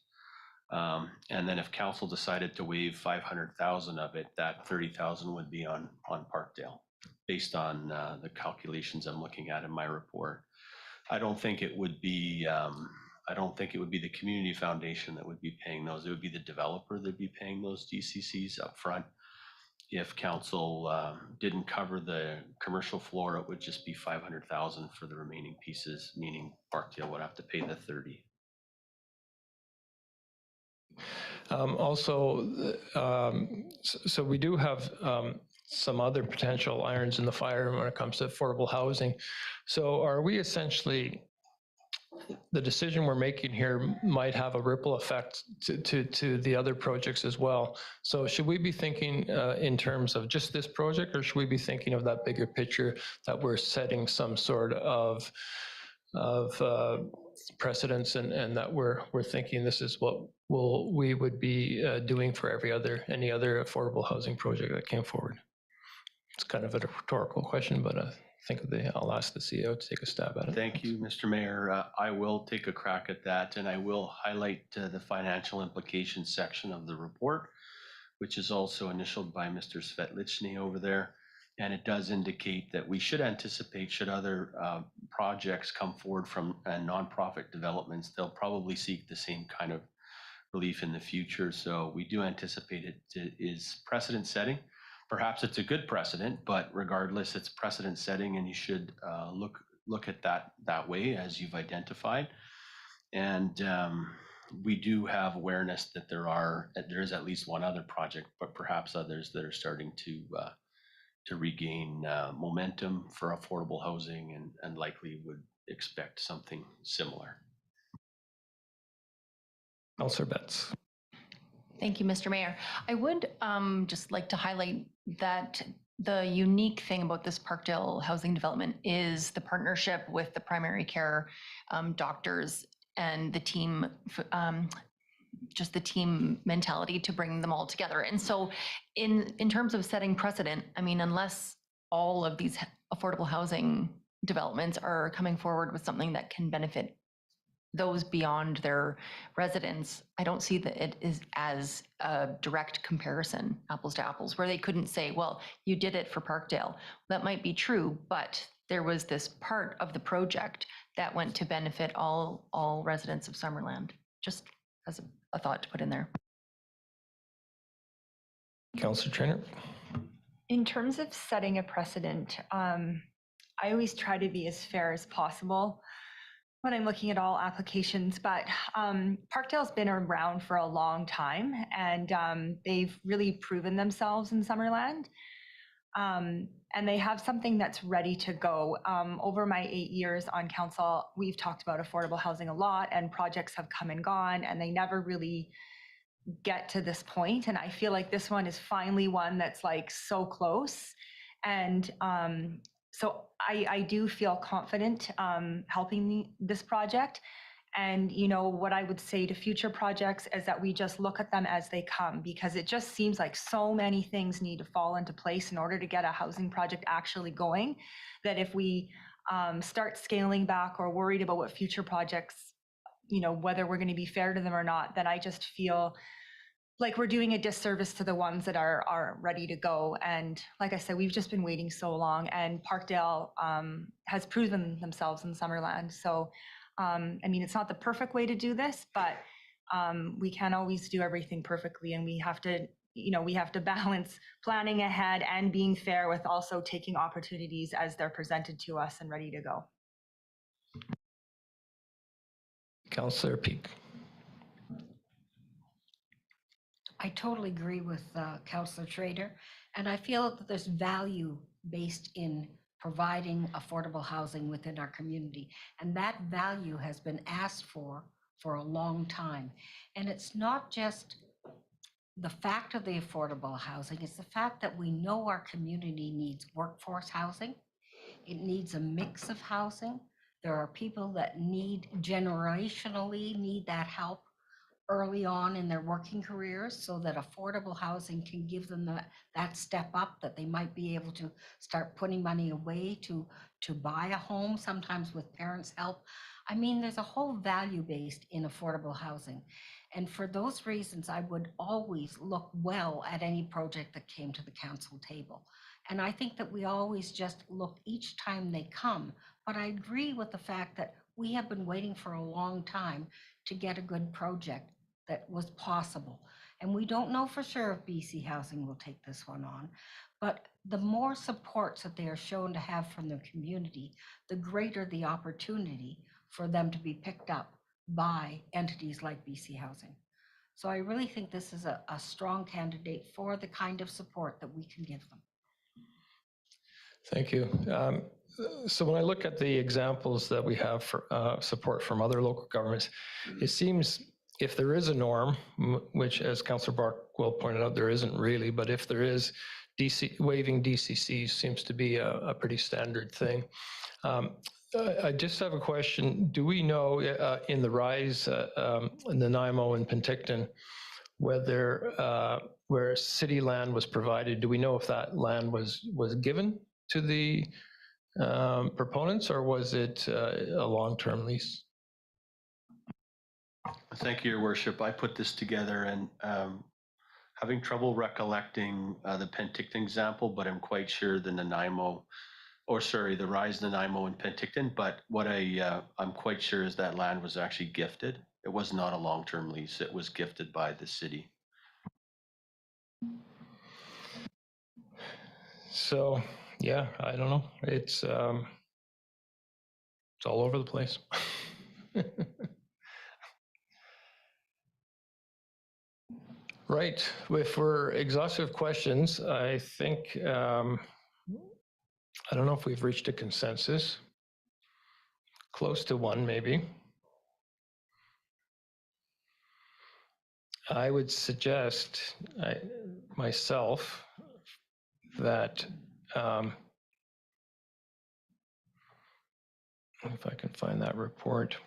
And then if council decided to waive 500,000 of it, that 30,000 would be on Parkdale, based on the calculations I'm looking at in my report. I don't think it would be the Community Foundation that would be paying those. It would be the developer that'd be paying those DCCs up front. If council didn't cover the commercial floor, it would just be 500,000 for the remaining pieces, meaning Parkdale would have to pay the 30. Also, so we do have some other potential irons in the fire when it comes to affordable housing. So are we essentially, the decision we're making here might have a ripple effect to the other projects as well. So should we be thinking in terms of just this project, or should we be thinking of that bigger picture that we're setting some sort of precedence and that we're thinking this is what we would be doing for any other affordable housing project that came forward? It's kind of a rhetorical question, but I think I'll ask the CEO to take a stab at it. Thank you, Mr. Mayor. I will take a crack at that, and I will highlight the financial implications section of the report, which is also initialed by Mr. Svetlichny over there. And it does indicate that we should anticipate, should other projects come forward from nonprofit developments, they'll probably seek the same kind of relief in the future. So we do anticipate it is precedent setting. Perhaps it's a good precedent, but regardless, it's precedent setting, and you should look at that way as you've identified. And we do have awareness that there is at least one other project, but perhaps others that are starting to to regain momentum for affordable housing, and likely would expect something similar. Councillor Betts. Thank you, Mr. Mayor. I would just like to highlight that the unique thing about this Parkdale housing development is the partnership with the primary care doctors and the team, just the team mentality to bring them all together. And so in terms of setting precedent, I mean, unless all of these affordable housing developments are coming forward with something that can benefit those beyond their residents, I don't see that it is as a direct comparison, apples to apples, where they couldn't say, well, you did it for Parkdale. That might be true, but there was this part of the project that went to benefit all residents of Summerland. Just as a thought to put in there. Councillor Traynor. In terms of setting a precedent, I always try to be as fair as possible when I'm looking at all applications, but Parkdale's been around for a long time, and they've really proven themselves in Summerland. And they have something that's ready to go. Over my 8 years on council, we've talked about affordable housing a lot, and projects have come and gone, and they never really get to this point. And I feel like this one is finally one that's like so close. And so I do feel confident helping this project. And, you know, what I would say to future projects is that we just look at them as they come, because it just seems like so many things need to fall into place in order to get a housing project actually going, that if we start scaling back or worried about what future projects, you know, whether we're going to be fair to them or not, then I just feel like we're doing a disservice to the ones that are ready to go. And like I said, we've just been waiting so long, and Parkdale has proven themselves in Summerland. So, I mean, it's not the perfect way to do this, but we can't always do everything perfectly. And we have to, you know, we have to balance planning ahead and being fair with also taking opportunities as they're presented to us and ready to go. Councillor Peak. I totally agree with Councillor Trader, and I feel that there's value based in providing affordable housing within our community, and that value has been asked for a long time. And it's not just the fact of the affordable housing, it's the fact that we know our community needs workforce housing. It needs a mix of housing. There are people that generationally need that help early on in their working careers, so that affordable housing can give them that step up, that they might be able to start putting money away to buy a home, sometimes with parents' help. I mean, there's a whole value based in affordable housing. And for those reasons, I would always look well at any project that came to the council table. And I think that we always just look each time they come. But I agree with the fact that we have been waiting for a long time to get a good project that was possible. And we don't know for sure if BC Housing will take this one on, but the more supports that they are shown to have from the community, the greater the opportunity for them to be picked up by entities like BC Housing. So I really think this is a strong candidate for the kind of support that we can give them. Thank you. So when I look at the examples that we have for support from other local governments, it seems if there is a norm, which as Councillor Barkwell pointed out, there isn't really, but if there is, waiving DCC seems to be a pretty standard thing. I just have a question. Do we know in the RISE, in Nanaimo and Penticton, whether where city land was provided, do we know if that land was given to the proponents, or was it a long-term lease? Thank you, Your Worship. I put this together and having trouble recollecting the Penticton example, but I'm quite sure the Nanaimo, or sorry, the RISE Nanaimo and Penticton, but what I'm quite sure is that land was actually gifted. It was not a long-term lease. It was gifted by the city. So, yeah, I don't know. It's all over the place. Right. If we're exhaustive questions, I think I don't know if we've reached a consensus. Close to one, maybe. I would suggest myself that if I can find that report,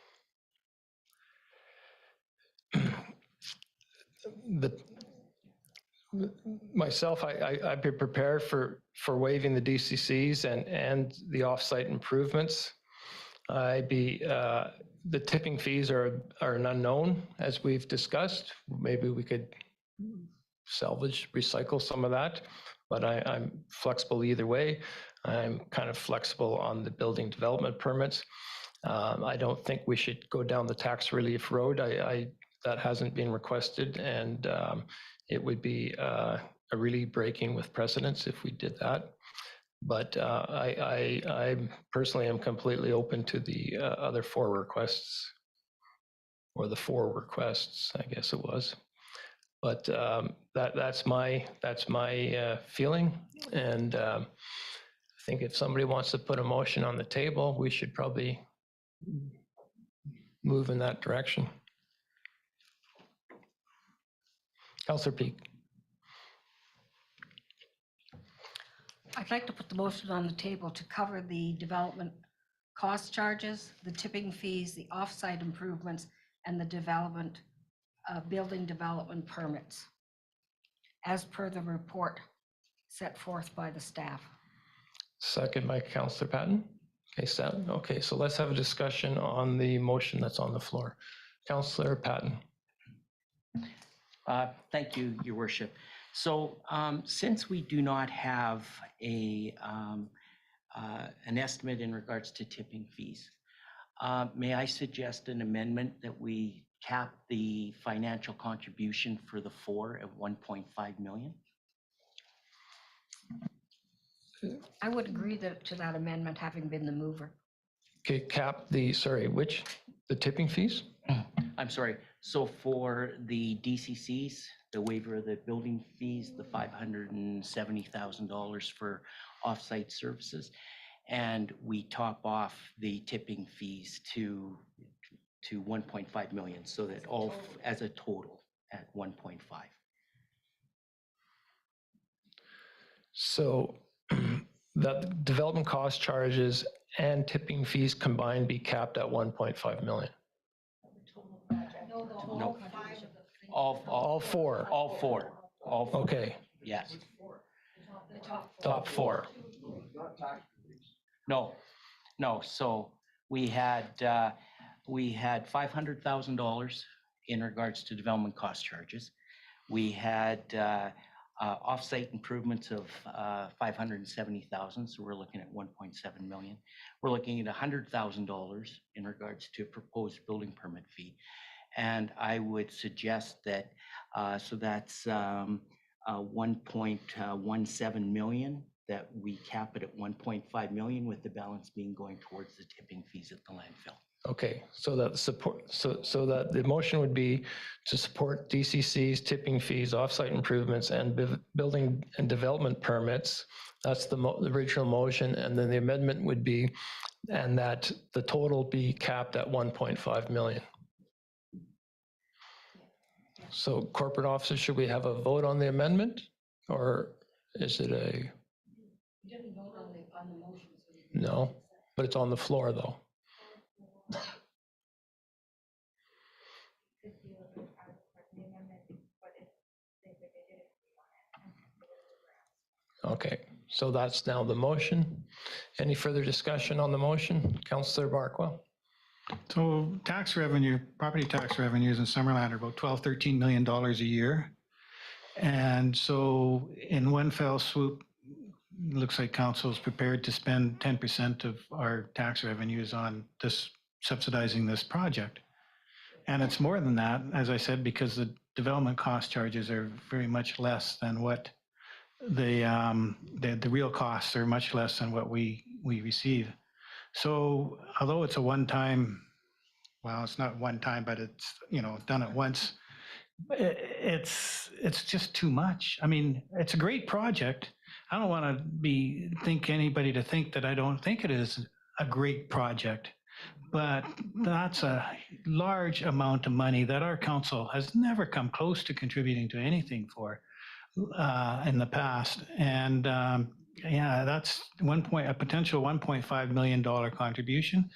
myself, I'd be prepared for waiving the DCCs and the offsite improvements. The tipping fees are an unknown, as we've discussed. Maybe we could salvage, recycle some of that, but I'm flexible either way. I'm kind of flexible on the building development permits. I don't think we should go down the tax relief road. That hasn't been requested, and it would be a really breaking with precedence if we did that. But I personally am completely open to the other four requests, or the four requests, I guess it was. But that's my feeling, and I think if somebody wants to put a motion on the table, we should probably move in that direction. Councillor Peak. I'd like to put the motion on the table to cover the development cost charges, the tipping fees, the off-site improvements, and the development, building development permits, as per the report set forth by the staff. Second by Councillor Patton. Okay, so let's have a discussion on the motion that's on the floor. Councillor Patton. Thank you, Your Worship. So since we do not have an estimate in regards to tipping fees, may I suggest an amendment that we cap the financial contribution for the four at 1.5 million? I would agree to that amendment, having been the mover. Okay, cap the, sorry, which? The tipping fees? I'm sorry. So for the DCCs, the waiver of the building fees, the $570,000 for offsite services, and we top off the tipping fees to 1.5 million, so that all as a total at 1.5. So that development cost charges and tipping fees combined be capped at 1.5 million. No. All four. All four. Okay. Yes. Top four. No. So we had $500,000 in regards to development cost charges. We had off-site improvements of $570,000, so we're looking at 1.7 million. We're looking at $100,000 in regards to proposed building permit fee. And I would suggest that, so that's 1.17 million, that we cap it at 1.5 million, with the balance being going towards the tipping fees at the landfill. Okay, so that that the motion would be to support DCC's tipping fees, offsite improvements, and building and development permits. That's the original motion, and then the amendment would be, and that the total be capped at 1.5 million. So corporate officers, should we have a vote on the amendment, or is it a? You didn't vote on the motion. No, but it's on the floor though. Okay, so that's now the motion. Any further discussion on the motion? Councillor Barkwell. So tax revenue, property tax revenues in Summerland are about $12–13 million a year. And so in one fell swoop, looks like council is prepared to spend 10% of our tax revenues on this, subsidizing this project. And it's more than that, as I said, because the development cost charges are very much less than what the real costs are, much less than what we receive. So although it's a one-time, well, it's not one time, but it's, you know, done at once, it's just too much. I mean, it's a great project, I don't want to think anybody to think that I don't think it is a great project, but that's a large amount of money that our council has never come close to contributing to anything for in the past. And yeah, that's a potential $1.5 million contribution.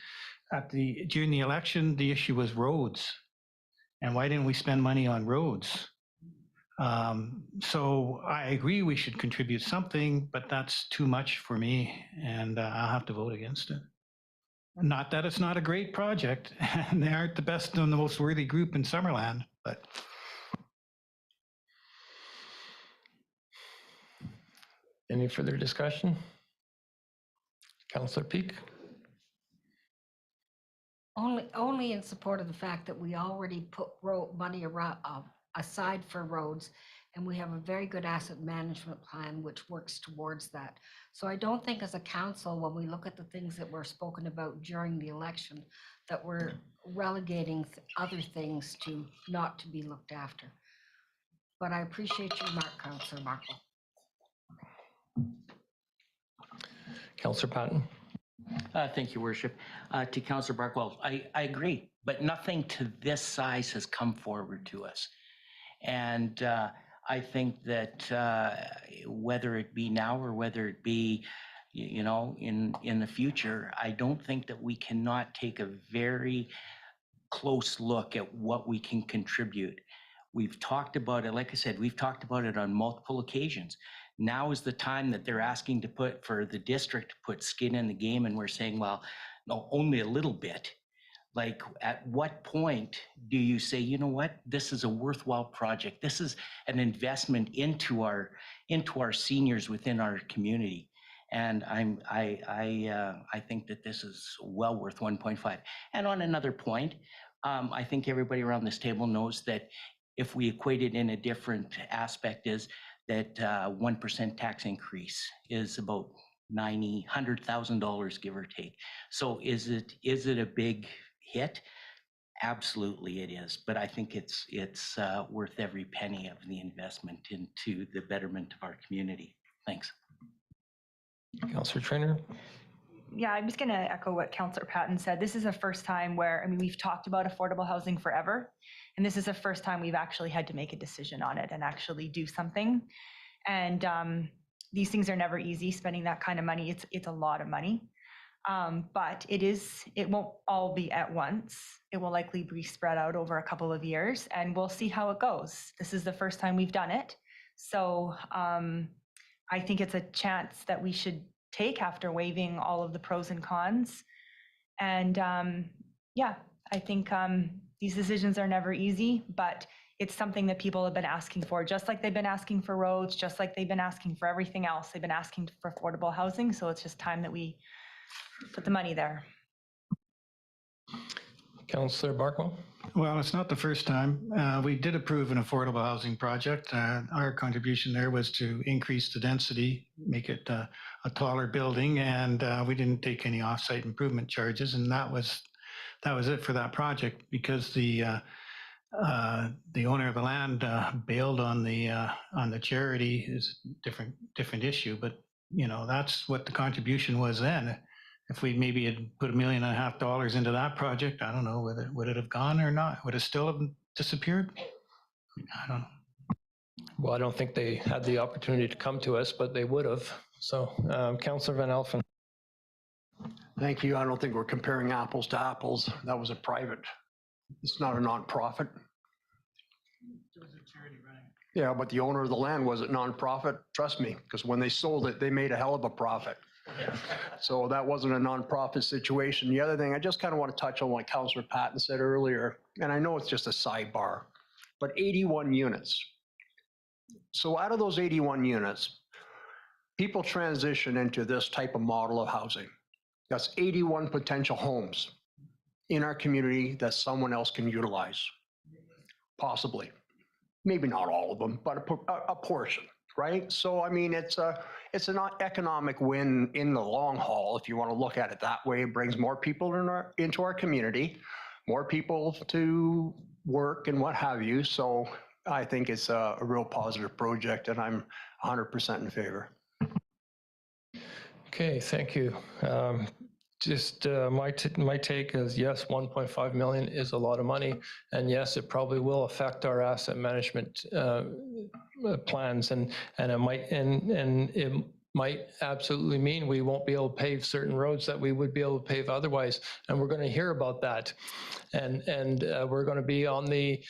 During the election, the issue was roads. And why didn't we spend money on roads? So I agree we should contribute something, but that's too much for me, and I'll have to vote against it. Not that it's not a great project, and they aren't the best and the most worthy group in Summerland, but. Any further discussion? Councillor Peak? Only in support of the fact that we already put money aside for roads, and we have a very good asset management plan which works towards that. So I don't think as a council, when we look at the things that were spoken about during the election, that we're relegating other things to not to be looked after. But I appreciate your remark, Councillor Markle. Councillor Patton? Thank you, Worship. To Councillor Barkwell, I agree, but nothing to this size has come forward to us. And I think that whether it be now or whether it be, you know, in the future, I don't think that we cannot take a very close look at what we can contribute. We've talked about it, like I said, we've talked about it on multiple occasions. Now is the time that they're asking for the district to put skin in the game, and we're saying, well, no, only a little bit. Like, at what point do you say, you know what, this is a worthwhile project? This is an investment into our seniors within our community. And I think that this is well worth 1.5. And on another point, I think everybody around this table knows that if we equate it in a different aspect, is that 1% tax increase is about $100,000, give or take. So is it a big hit? Absolutely it is, but I think it's worth every penny of the investment into the betterment of our community. Thanks. Councillor Trainer? Yeah, I'm just going to echo what Councillor Patton said. This is the first time where, I mean, we've talked about affordable housing forever, and this is the first time we've actually had to make a decision on it and actually do something. And these things are never easy. Spending that kind of money, it's a lot of money. But it won't all be at once. It will likely be spread out over a couple of years, and we'll see how it goes. This is the first time we've done it. So I think it's a chance that we should take after weighing all of the pros and cons. And yeah, I think these decisions are never easy, but it's something that people have been asking for, just like they've been asking for roads, just like they've been asking for everything else. They've been asking for affordable housing. So it's just time that we put the money there. Councillor Barkwell? Well, it's not the first time. We did approve an affordable housing project. Our contribution there was to increase the density, make it a taller building, and we didn't take any off-site improvement charges, and that was it for that project, because the owner of the land bailed on the charity. Is a different issue, but you know, that's what the contribution was then. If we maybe had put $1.5 million into that project, I don't know, would it have gone or not? Would it still have disappeared? I don't know. Well, I don't think they had the opportunity to come to us, but they would have. So, Councillor Van Alphen. Thank you. I don't think we're comparing apples to apples. That was a private. It's not a nonprofit. Yeah, but the owner of the land was a nonprofit. Trust me, because when they sold it, they made a hell of a profit. So that wasn't a nonprofit situation. The other thing, I just kind of want to touch on what Councillor Patton said earlier, and I know it's just a sidebar, but 81 units. So out of those 81 units, people transition into this type of model of housing. That's 81 potential homes in our community that someone else can utilize, possibly. Maybe not all of them, but a portion, right? So, I mean, it's an economic win in the long haul, if you want to look at it that way. It brings more people into our community, more people to work and what have you. So I think it's a real positive project, and I'm 100% in favor. Okay, thank you. Just my take is yes, 1.5 million is a lot of money, and yes, it probably will affect our asset management plans, and it might absolutely mean we won't be able to pave certain roads that we would be able to pave otherwise, and we're going to hear about that, and we're going to be on the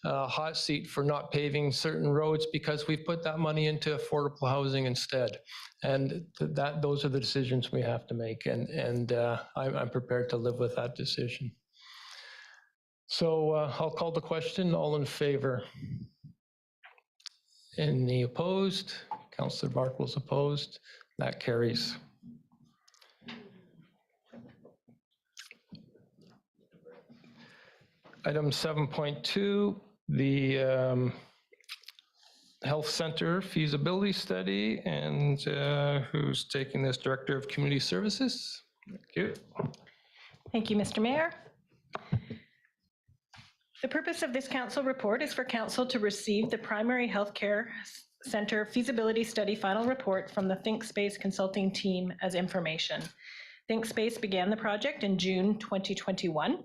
hot seat for not paving certain roads because we've put that money into affordable housing instead. And those are the decisions we have to make. And I'm prepared to live with that decision. So I'll call the question. All in favor? Any opposed? Councillor Barkwell's opposed. That carries. Item 7.2, the Health Center feasibility study, and who's taking this? Director of Community Services. Thank you. Thank you, Mr. Mayor. The purpose of this council report is for council to receive the primary healthcare center feasibility study final report from the ThinkSpace consulting team as information. ThinkSpace began the project in June 2021.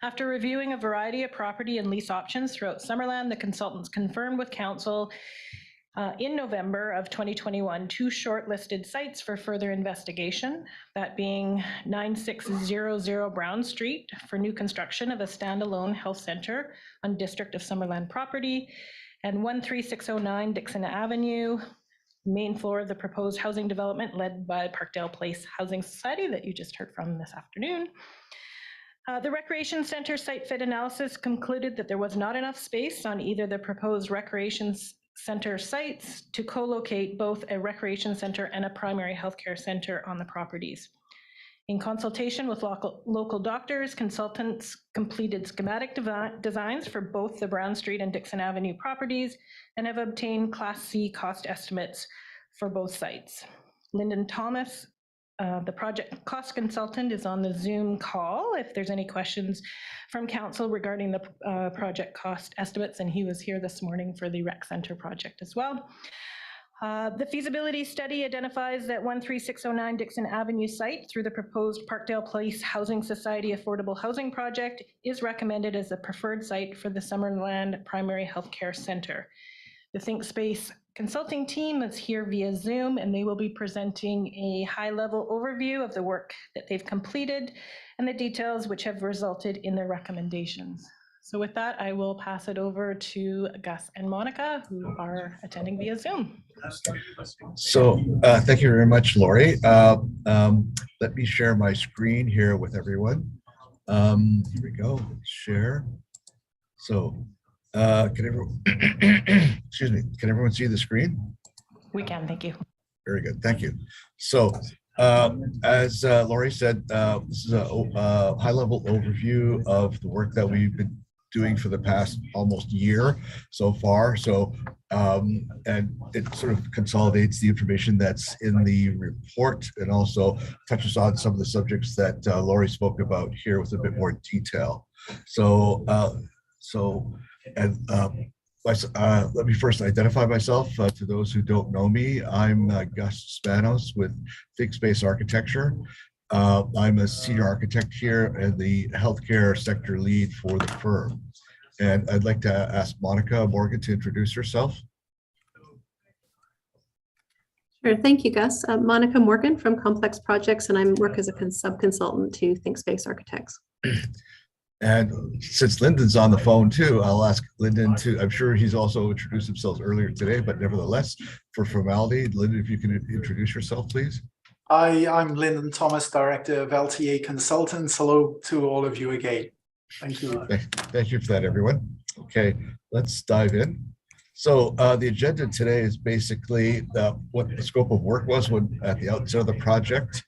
After reviewing a variety of property and lease options throughout Summerland, the consultants confirmed with council in November of 2021 two shortlisted sites for further investigation, that being 9600 Brown Street for new construction of a standalone health center on District of Summerland property, and 13609 Dixon Avenue, main floor of the proposed housing development led by Parkdale Place Housing Society that you just heard from this afternoon. The Recreation Center site fit analysis concluded that there was not enough space on either the proposed recreation center sites to co-locate both a recreation center and a primary healthcare center on the properties. In consultation with local doctors, consultants completed schematic designs for both the Brown Street and Dixon Avenue properties and have obtained Class C cost estimates for both sites. Lyndon Thomas, the project cost consultant, is on the Zoom call if there's any questions from council regarding the project cost estimates, and he was here this morning for the rec center project as well. The feasibility study identifies that 13609 Dixon Avenue site through the proposed Parkdale Place Housing Society Affordable Housing Project is recommended as a preferred site for the Summerland Primary Healthcare Center. The ThinkSpace consulting team is here via Zoom, and they will be presenting a high-level overview of the work that they've completed and the details which have resulted in their recommendations. So with that, I will pass it over to Gus and Monica, who are attending via Zoom. So thank you very much, Lori. Let me share my screen here with everyone. Here we go, share. So can everyone, excuse me, can everyone see the screen? We can, thank you. Very good, thank you. So as Lori said, this is a high-level overview of the work that we've been doing for the past almost year so far. So, and it sort of consolidates the information that's in the report and also touches on some of the subjects that Lori spoke about here with a bit more detail. So, let me first identify myself to those who don't know me. I'm Gus Spanos with ThinkSpace Architecture. I'm a senior architect here and the healthcare sector lead for the firm. And I'd like to ask Monica Morgan to introduce herself. Sure, thank you, Gus. Monica Morgan from Complex Projects, and I work as a sub-consultant to ThinkSpace Architects. And since Lyndon's on the phone too, I'll ask Lyndon to, I'm sure he's also introduced himself earlier today, but nevertheless, for formality, Lyndon, if you can introduce yourself, please. Hi, I'm Lyndon Thomas, Director of LTA Consultants. Hello to all of you again. Thank you. Thank you for that, everyone. Okay, let's dive in. So the agenda today is basically what the scope of work was when at the outset of the project,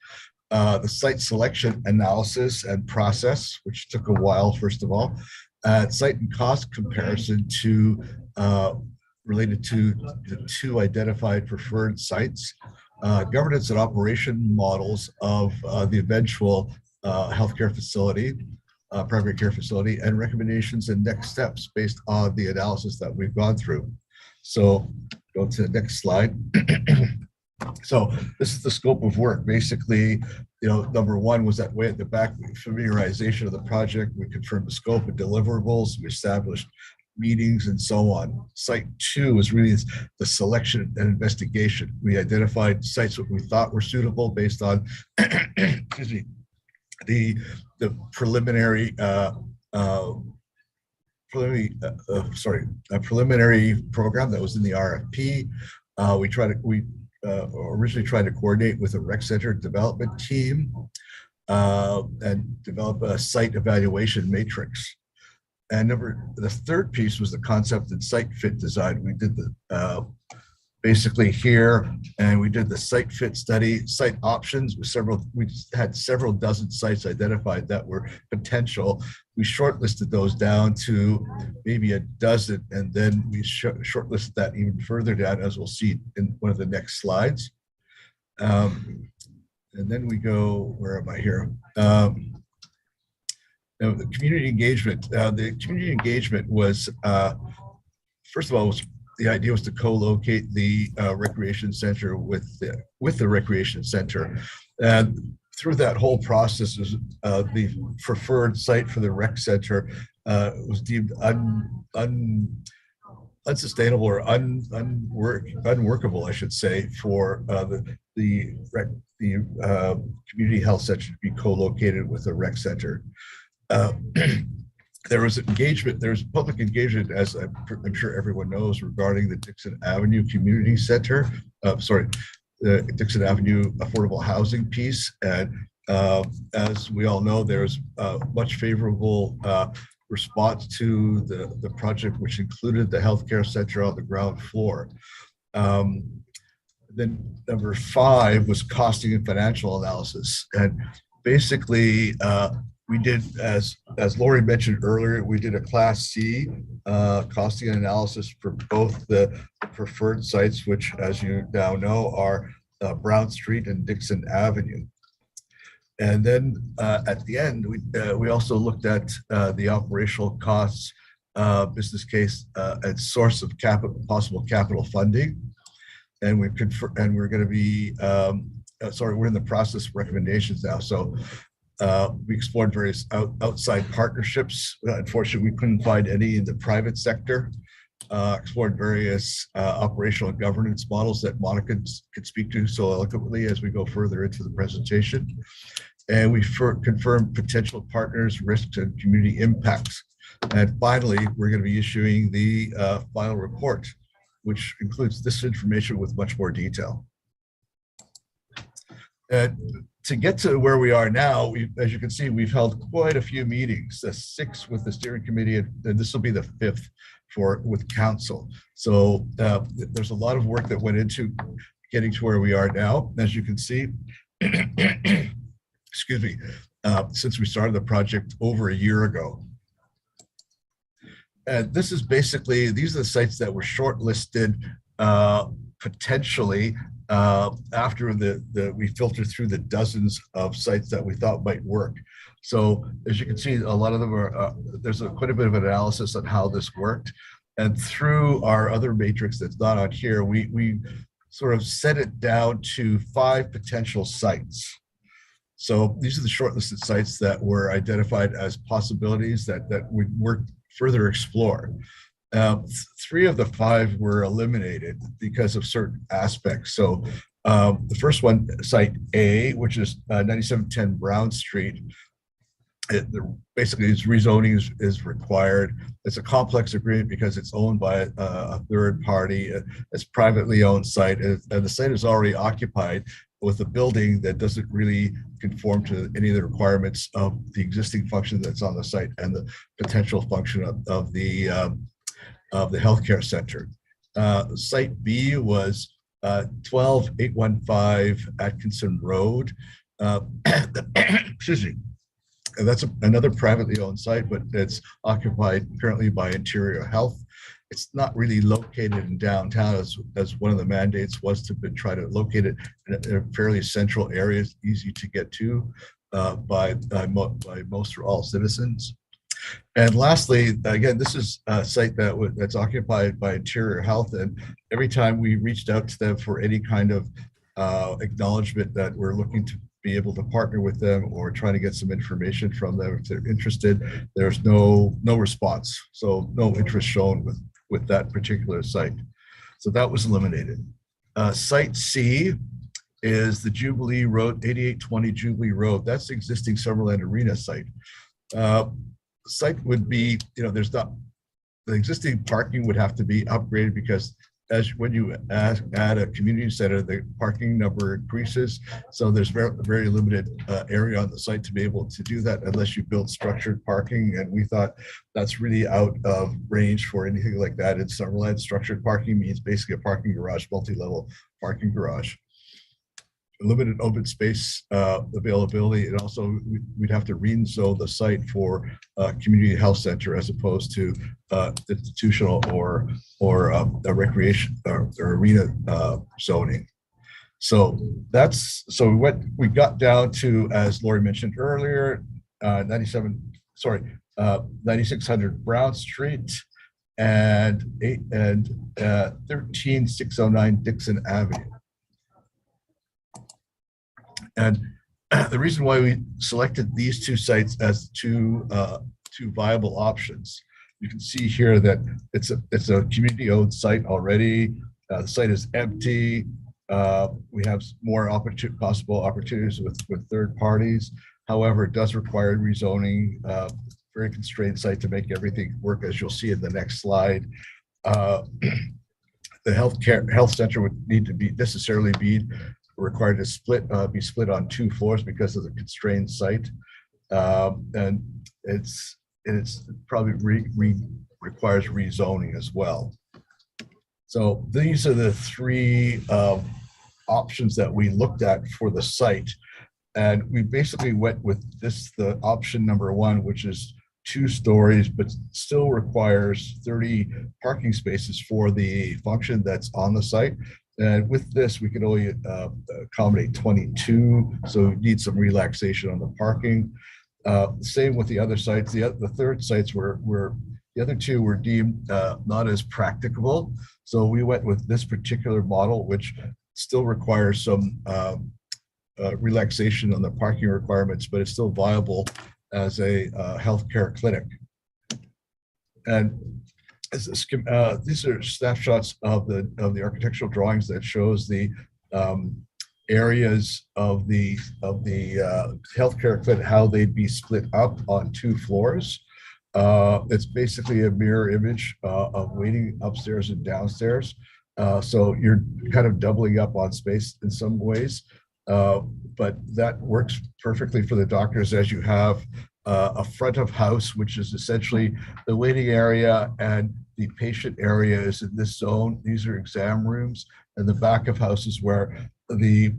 the site selection analysis and process, which took a while, first of all, site and cost comparison to related to the two identified preferred sites, governance and operation models of the eventual healthcare facility, primary care facility, and recommendations and next steps based on the analysis that we've gone through. So go to the next slide. So this is the scope of work. Basically, number one was that way at the back, familiarization of the project. We confirmed the scope and deliverables. We established meetings and so on. Site two was really the selection and investigation. We identified sites that we thought were suitable based on, excuse me, the preliminary preliminary program that was in the RFP. We originally tried to coordinate with a rec center development team and develop a site evaluation matrix. And the third piece was the concept and site fit design. We did the basically here, and we did the site fit study, site options with we had several dozen sites identified that were potential. We shortlisted those down to maybe a dozen, and then we shortlisted that even further down, as we'll see in one of the next slides. And then we go, where am I here? The community engagement. The community engagement was, first of all, the idea was to co-locate the recreation center with the recreation center. And through that whole process, the preferred site for the rec center was deemed unsustainable or unworkable, I should say, for the community health center to be co-located with the rec center. There was engagement, there's public engagement, as I'm sure everyone knows, regarding the Dixon Avenue Community Center, the Dixon Avenue affordable housing piece. And as we all know, there's a much favorable response to the project, which included the healthcare center on the ground floor. Then number 5 was costing and financial analysis. And basically, we did, as Lori mentioned earlier, we did a Class C costing and analysis for both the preferred sites, which, as you now know, are Brown Street and Dixon Avenue. And then at the end, we also looked at the operational costs, business case, and source of possible capital funding. And we're going to be, we're in the process of recommendations now. So we explored various outside partnerships. Unfortunately, we couldn't find any in the private sector. Explored various operational and governance models that Monica could speak to so eloquently as we go further into the presentation. And we confirmed potential partners, risks, and community impacts. And finally, we're going to be issuing the final report, which includes this information with much more detail. And to get to where we are now, as you can see, we've held quite a few meetings, 6 with the steering committee, and this will be the 5th with council. So there's a lot of work that went into getting to where we are now. As you can see, excuse me, since we started the project over a year ago. And this is basically, these are the sites that were shortlisted potentially after we filtered through the dozens of sites that we thought might work. So as you can see, a lot of them are, there's quite a bit of analysis on how this worked. And through our other matrix that's not on here, we sort of set it down to 5 potential sites. So these are the shortlisted sites that were identified as possibilities that we work further explore. 3 of the 5 were eliminated because of certain aspects. So the first one, site A, which is 9710 Brown Street, basically its rezoning is required. It's a complex agreement because it's owned by a third party. It's a privately owned site, and the site is already occupied with a building that doesn't really conform to any of the requirements of the existing function that's on the site and the potential function of the healthcare center. Site B was 12815 Atkinson Road. Excuse me. And that's another privately owned site, but it's occupied currently by Interior Health. It's not really located in downtown, as one of the mandates was to try to locate it in a fairly central area, easy to get to by most or all citizens. And lastly, again, this is a site that's occupied by Interior Health, and every time we reached out to them for any kind of acknowledgement that we're looking to be able to partner with them or trying to get some information from them if they're interested. There's no response, so no interest shown with that particular site. So that was eliminated. Site C is the Jubilee Road, 8820 Jubilee Road. That's the existing Summerland Arena site. Site would be, there's not, the existing parking would have to be upgraded because when you add a community center, the parking number increases. So there's very limited area on the site to be able to do that unless you build structured parking. And we thought that's really out of range for anything like that in Summerland. Structured parking means basically a parking garage, multi-level parking garage. Limited open space availability, and also we'd have to rezone the site for community health center as opposed to institutional or a recreation or arena zoning. So we got down to, as Lori mentioned earlier, 9600 Brown Street and 13609 Dixon Avenue. And the reason why we selected these two sites as two viable options, you can see here that it's a community-owned site already. The site is empty. We have more possible opportunities with third parties. However, it does require rezoning. Very constrained site to make everything work, as you'll see in the next slide. The health center would need to be necessarily required to be split on 2 floors because of the constrained site, and it's probably requires rezoning as well. So these are the 3 options that we looked at for the site, and we basically went with the option number 1, which is 2 stories, but still requires 30 parking spaces for the function that's on the site. And with this, we could only accommodate 22, so we need some relaxation on the parking. Same with the other sites. The third sites the other 2 were deemed not as practicable. So we went with this particular model, which still requires some relaxation on the parking requirements, but it's still viable as a healthcare clinic. And these are snapshots of the architectural drawings that shows the areas of the healthcare clinic, how they'd be split up on 2 floors. It's basically a mirror image of waiting upstairs and downstairs. So you're kind of doubling up on space in some ways, but that works perfectly for the doctors, as you have a front of house, which is essentially the waiting area, and the patient area is in this zone. These are exam rooms, and the back of house is where the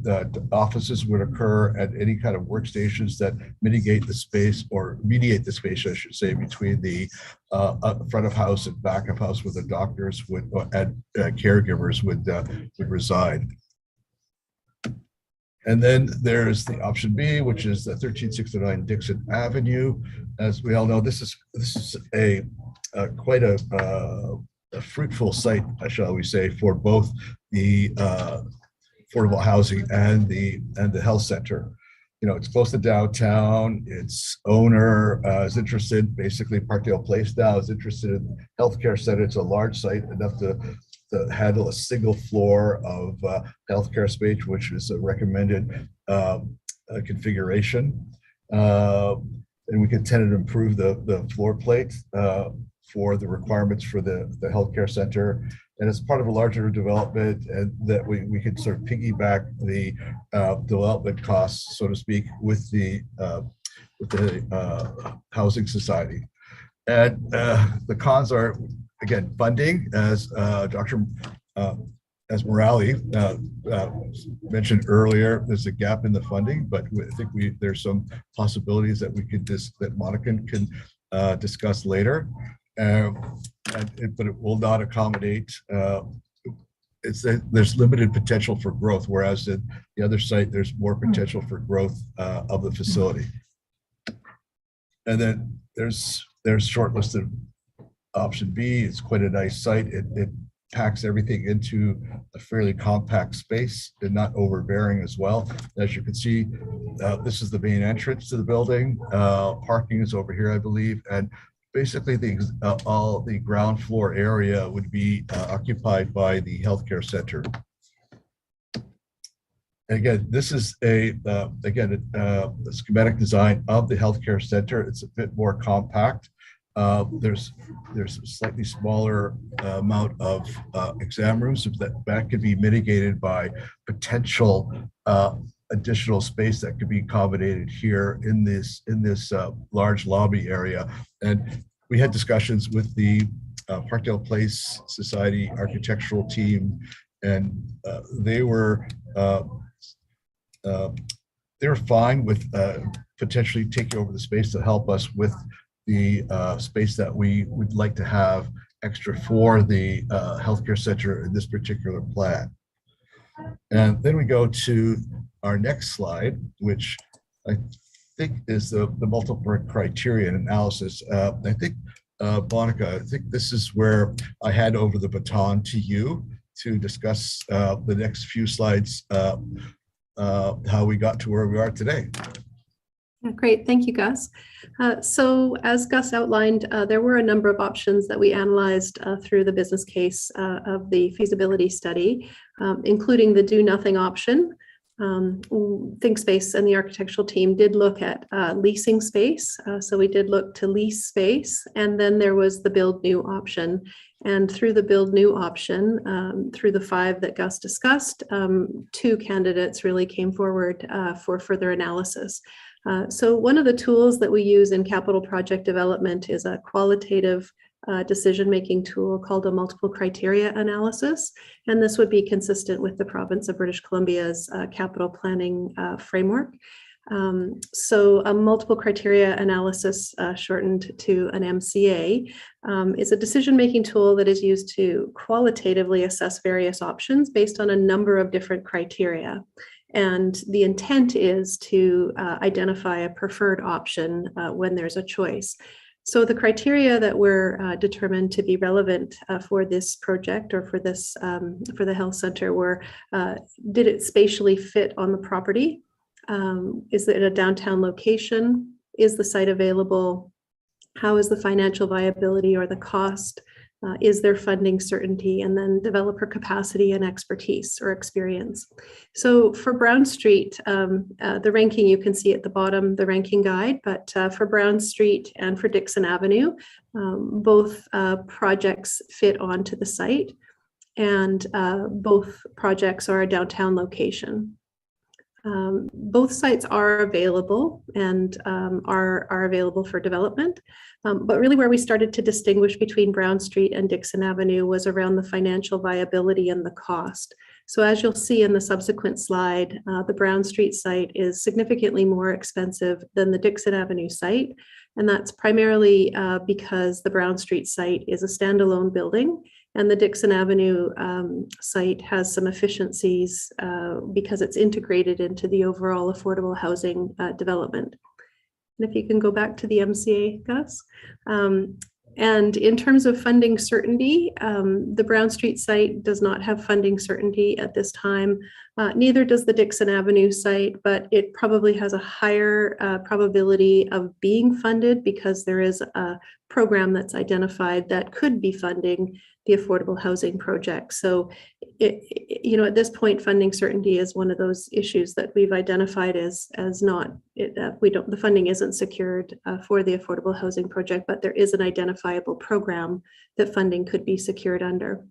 offices would occur, and any kind of workstations that mitigate the space, or mediate the space, I should say, between the front of house and back of house, where the doctors and caregivers would reside. And then there's the option B, which is the 13609 Dixon Avenue. As we all know, this is quite a fruitful site, shall we say, for both the affordable housing and the health center. It's close to downtown. Its owner is interested, basically Parkdale Place now is interested in healthcare center. It's a large site, enough to handle a single floor of healthcare space, which is a recommended configuration. And we intended to improve the floor plate for the requirements for the healthcare center. And it's part of a larger development, and that we could sort of piggyback the development costs, so to speak, with the housing society. And the cons are, again, funding, as Dr. Morale mentioned earlier. There's a gap in the funding, but I think there's some possibilities that that Monica can discuss later. But it will not accommodate. There's limited potential for growth, whereas at the other site there's more potential for growth of the facility. And then there's shortlisted option B. It's quite a nice site. It packs everything into a fairly compact space and not overbearing as well. As you can see, this is the main entrance to the building. Parking is over here, I believe, and basically all the ground floor area would be occupied by the healthcare center. Again, this is a schematic design of the healthcare center. It's a bit more compact. There's a slightly smaller amount of exam rooms that could be mitigated by potential additional space that could be accommodated here in this large lobby area. And we had discussions with the Parkdale Place Society architectural team, and they were fine with potentially taking over the space to help us with the space that we would like to have extra for the healthcare center in this particular plan. And then we go to our next slide, which I think is the multiple criteria analysis. I think, Monica, I think this is where I hand over the baton to you to discuss the next few slides, how we got to where we are today. Great, thank you, Gus. So as Gus outlined, there were a number of options that we analyzed through the business case of the feasibility study, including the do nothing option. ThinkSpace and the architectural team did look at leasing space. So we did look to lease space, and then there was the build new option. And through the build new option, through the 5 that Gus discussed, 2 candidates really came forward for further analysis. So one of the tools that we use in capital project development is a qualitative decision-making tool called a multiple criteria analysis. And this would be consistent with the province of British Columbia's capital planning framework. So a multiple criteria analysis, shortened to an MCA, is a decision-making tool that is used to qualitatively assess various options based on a number of different criteria. And the intent is to identify a preferred option when there's a choice. So the criteria that were determined to be relevant for this project or for this for the health center were, did it spatially fit on the property? Is it a downtown location? Is the site available? How is the financial viability or the cost? Is there funding certainty? And then developer capacity and expertise or experience. So for Brown Street, the ranking you can see at the bottom, the ranking guide, but for Brown Street and for Dixon Avenue, both projects fit onto the site, and both projects are a downtown location. Both sites are available and are available for development. But really where we started to distinguish between Brown Street and Dixon Avenue was around the financial viability and the cost. So as you'll see in the subsequent slide, the Brown Street site is significantly more expensive than the Dixon Avenue site. And that's primarily because the Brown Street site is a standalone building, and the Dixon Avenue site has some efficiencies because it's integrated into the overall affordable housing development. And if you can go back to the MCA, Gus. And in terms of funding certainty, the Brown Street site does not have funding certainty at this time. Neither does the Dixon Avenue site, but it probably has a higher probability of being funded because there is a program that's identified that could be funding the affordable housing project. So, at this point, funding certainty is one of those issues that we've identified as not, the funding isn't secured for the affordable housing project, but there is an identifiable program that funding could be secured under.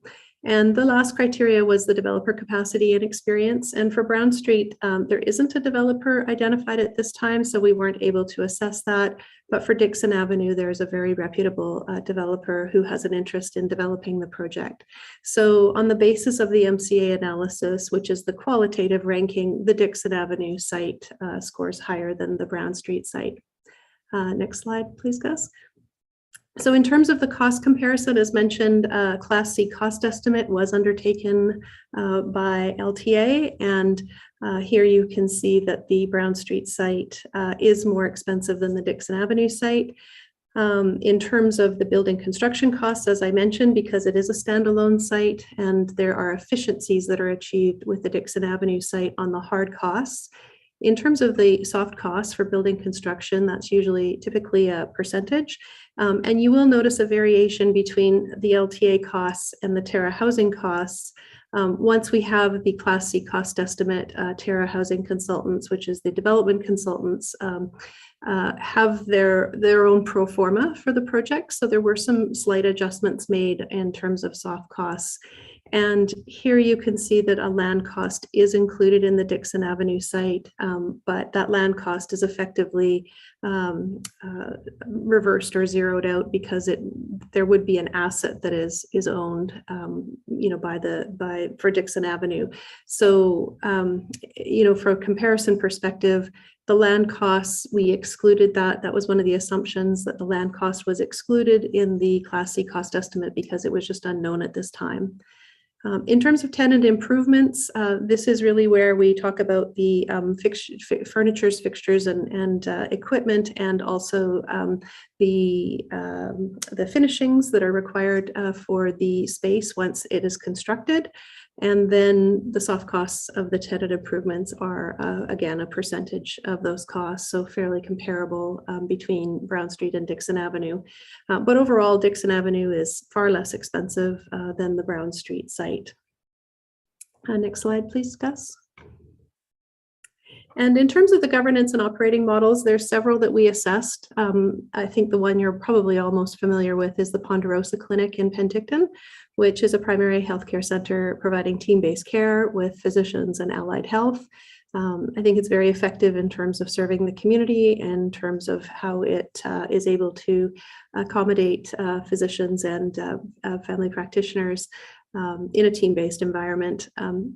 And the last criteria was the developer capacity and experience. And for Brown Street, there isn't a developer identified at this time, so we weren't able to assess that. But for Dixon Avenue, there's a very reputable developer who has an interest in developing the project. So on the basis of the MCA analysis, which is the qualitative ranking, the Dixon Avenue site scores higher than the Brown Street site. Next slide, please, Gus. So in terms of the cost comparison, as mentioned, Class C cost estimate was undertaken by LTA, and here you can see that the Brown Street site is more expensive than the Dixon Avenue site. In terms of the building construction costs, as I mentioned, because it is a standalone site and there are efficiencies that are achieved with the Dixon Avenue site on the hard costs. In terms of the soft costs for building construction, that's typically a percentage. And you will notice a variation between the LTA costs and the Terra housing costs. Once we have the Class C cost estimate, Terra Housing Consultants, which is the development consultants, have their own pro forma for the project. So there were some slight adjustments made in terms of soft costs. And here you can see that a land cost is included in the Dixon Avenue site, but that land cost is effectively reversed or zeroed out because there would be an asset that is owned, for Dixon Avenue. So, for a comparison perspective, the land costs, we excluded that. That was one of the assumptions, that the land cost was excluded in the Class C cost estimate because it was just unknown at this time. In terms of tenant improvements, this is really where we talk about the furnitures, fixtures, and equipment, and also the finishings that are required for the space once it is constructed. And then the soft costs of the tenant improvements are, again, a percentage of those costs, so fairly comparable between Brown Street and Dixon Avenue. But overall, Dixon Avenue is far less expensive than the Brown Street site. Next slide, please, Gus. And in terms of the governance and operating models, there's several that we assessed. I think the one you're probably all most familiar with is the Ponderosa Clinic in Penticton, which is a primary healthcare center providing team-based care with physicians and allied health. I think it's very effective in terms of serving the community, in terms of how it is able to accommodate physicians and family practitioners in a team-based environment.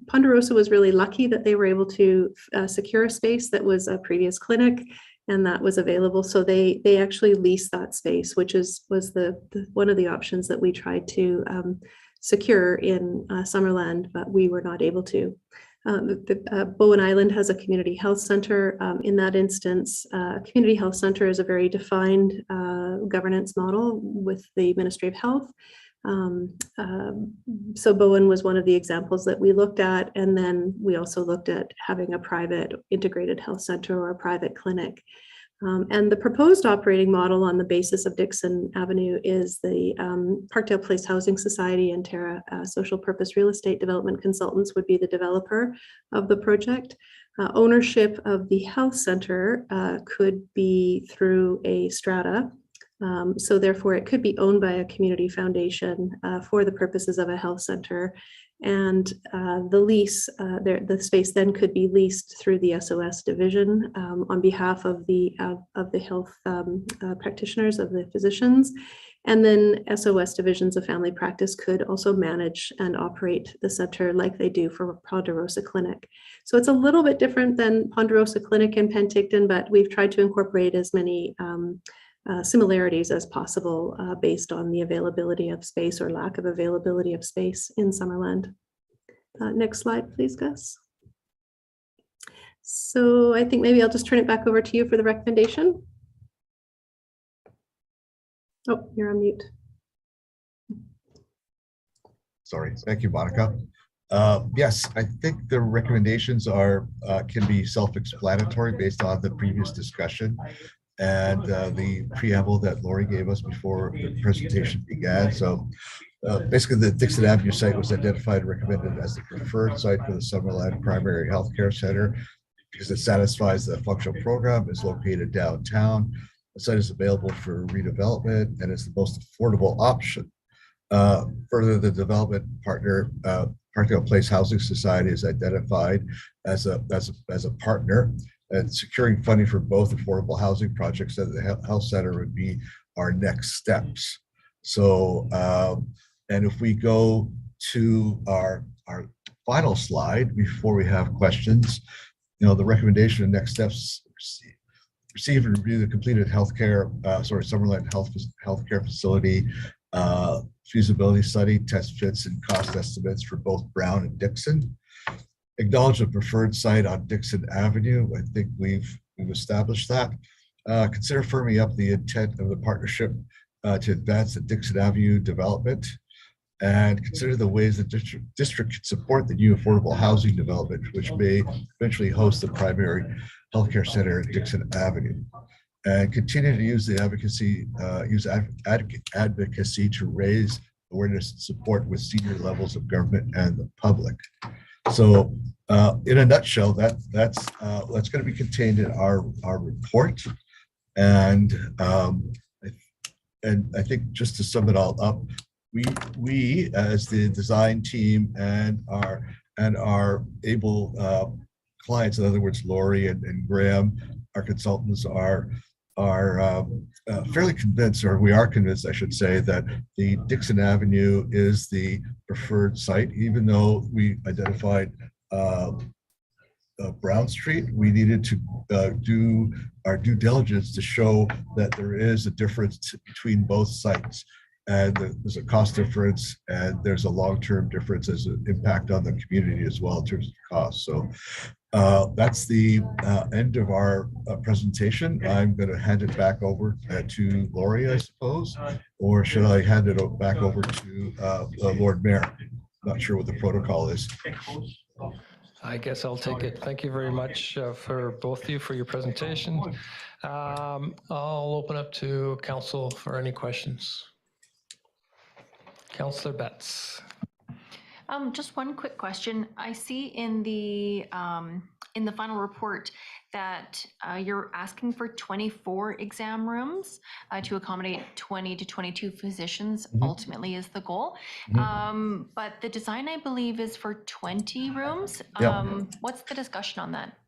Ponderosa was really lucky that they were able to secure a space that was a previous clinic and that was available. So they actually leased that space, which was one of the options that we tried to secure in Summerland, but we were not able to. Bowen Island has a community health center. In that instance, community health center is a very defined governance model with the Ministry of Health. So Bowen was one of the examples that we looked at, and then we also looked at having a private integrated health center or a private clinic. And the proposed operating model on the basis of Dixon Avenue is the Parkdale Place Housing Society and Terra Social Purpose Real Estate Development Consultants would be the developer of the project. Ownership of the health center could be through a strata. So therefore, it could be owned by a community foundation for the purposes of a health center. And the lease, the space then could be leased through the SOS division on behalf of the health practitioners, of the physicians. And then SOS divisions of family practice could also manage and operate the center like they do for Ponderosa Clinic. So it's a little bit different than Ponderosa Clinic in Penticton, but we've tried to incorporate as many similarities as possible based on the availability of space or lack of availability of space in Summerland. Next slide, please, Gus. So I think maybe I'll just turn it back over to you for the recommendation. Oh, you're on mute. Sorry, thank you, Monica. Yes, I think the recommendations are can be self-explanatory based on the previous discussion and the preamble that Lori gave us before the presentation began. So basically, the Dixon Avenue site was identified and recommended as the preferred site for the Summerland Primary Healthcare Center because it satisfies the functional program, is located downtown. The site is available for redevelopment and is the most affordable option. Further, the development partner, Parkdale Place Housing Society, is identified as a partner, and securing funding for both affordable housing projects at the health center would be our next steps. So, and if we go to our final slide before we have questions, the recommendation and next steps: receive and review the completed Summerland healthcare facility feasibility study, test fits, and cost estimates for both Brown and Dixon. Acknowledge the preferred site on Dixon Avenue. I think we've established that. consider firming up the intent of the partnership to advance the Dixon Avenue development, and consider the ways the district can support the new affordable housing development, which may eventually host the primary healthcare center at Dixon Avenue, and continue to use the advocacy to raise awareness and support with senior levels of government and the public. So in a nutshell, that's going to be contained in our report. And I think just to sum it all up, we as the design team and our able clients, in other words, Lori and Graham, our consultants, are fairly convinced, or we are convinced, I should say, that the Dixon Avenue is the preferred site. Even though we identified Brown Street, we needed to do our due diligence to show that there is a difference between both sites, and there's a cost difference, and there's a long-term difference as an impact on the community as well in terms of cost. So that's the end of our presentation. I'm going to hand it back over to Lori, I suppose, or should I hand it back over to Lord Mayor? Not sure what the protocol is. I guess I'll take it. Thank you very much for both of you for your presentation. I'll open up to council for any questions. Councillor Betts. Just one quick question. I see in the final report that you're asking for 24 exam rooms to accommodate 20 to 22 physicians. Ultimately, is the goal. But the design, I believe, is for 20 rooms. What's the discussion on that?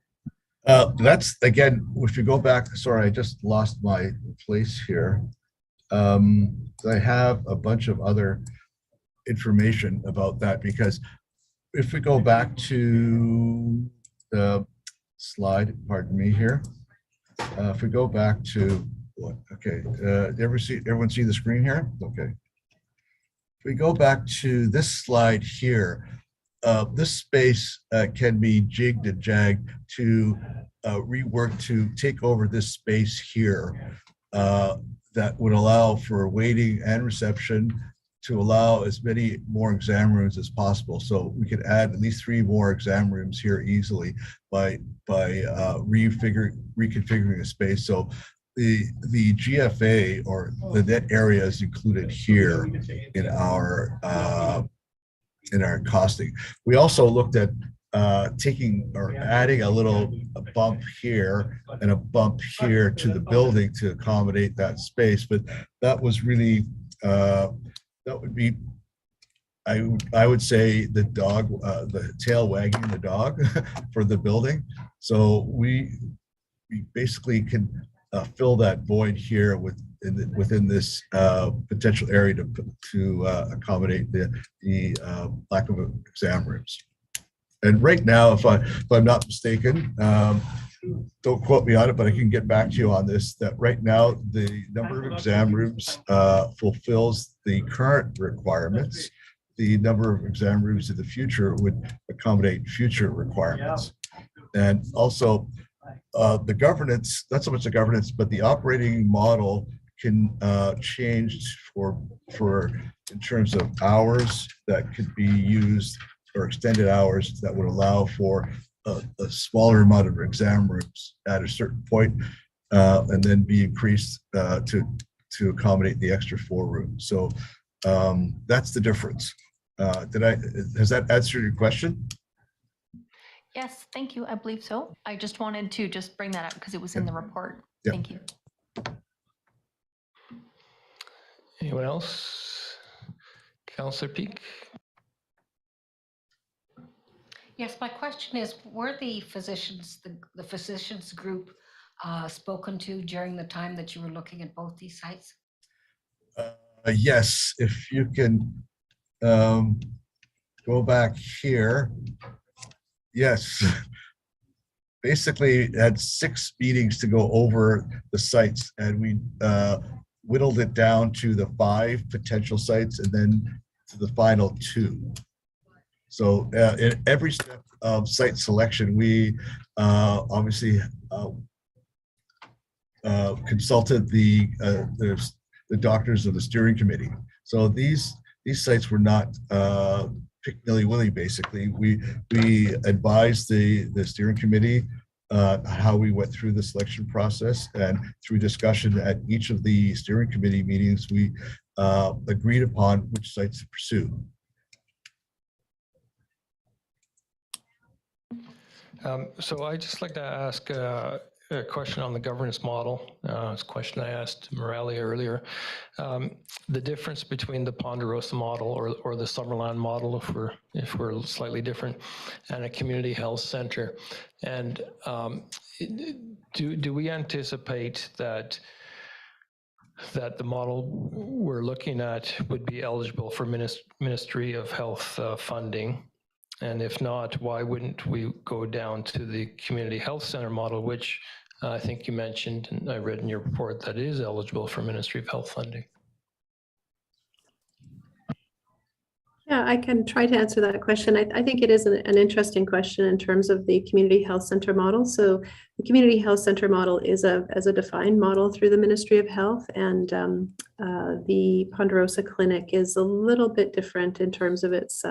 That's, again, if you go back, sorry, I just lost my place here. I have a bunch of other information about that, because if we go back to the slide, pardon me here, if we go back to what, okay, everyone see the screen here? Okay. If we go back to this slide here, this space can be jigged and jagged to rework to take over this space here that would allow for waiting and reception, to allow as many more exam rooms as possible. So we could add at least 3 more exam rooms here easily by reconfiguring a space. So the GFA, or the net area, is included here in our costing. We also looked at taking or adding a bump here and a bump here to the building to accommodate that space, but that was really that would be, I would say, the tail wagging the dog for the building. So we basically can fill that void here within this potential area to accommodate the lack of exam rooms. And right now, if I'm not mistaken, don't quote me on it, but I can get back to you on this, that right now the number of exam rooms fulfills the current requirements. The number of exam rooms in the future would accommodate future requirements. And also the governance, not so much the governance, but the operating model can change in terms of hours that could be used, or extended hours that would allow for a smaller amount of exam rooms at a certain point, and then be increased to accommodate the extra 4 rooms. So that's the difference. Has that answered your question? Yes, thank you. I believe so. I just wanted to bring that up because it was in the report. Thank you. Anyone else? Councillor Peak. Yes, my question is, were the physicians group spoken to during the time that you were looking at both these sites? Yes, if you can go back here. Yes. Basically had 6 meetings to go over the sites, and we whittled it down to the 5 potential sites and then to the final 2. So in every step of site selection, we obviously consulted the doctors of the steering committee. So these sites were not pick nilly-willy, basically. We advised the steering committee how we went through the selection process, and through discussion at each of the steering committee meetings, we agreed upon which sites to pursue. So I'd just like to ask a question on the governance model. It's a question I asked Morelli earlier. The difference between the Ponderosa model or the Summerland model, if we're slightly different, and a community health center. And do we anticipate that the model we're looking at would be eligible for Ministry of Health funding? And if not, why wouldn't we go down to the community health center model, which I think you mentioned, and I read in your report, that is eligible for Ministry of Health funding? Yeah, I can try to answer that question. I think it is an interesting question in terms of the community health center model. So the community health center model is a defined model through the Ministry of Health, and the Ponderosa Clinic is a little bit different in terms of its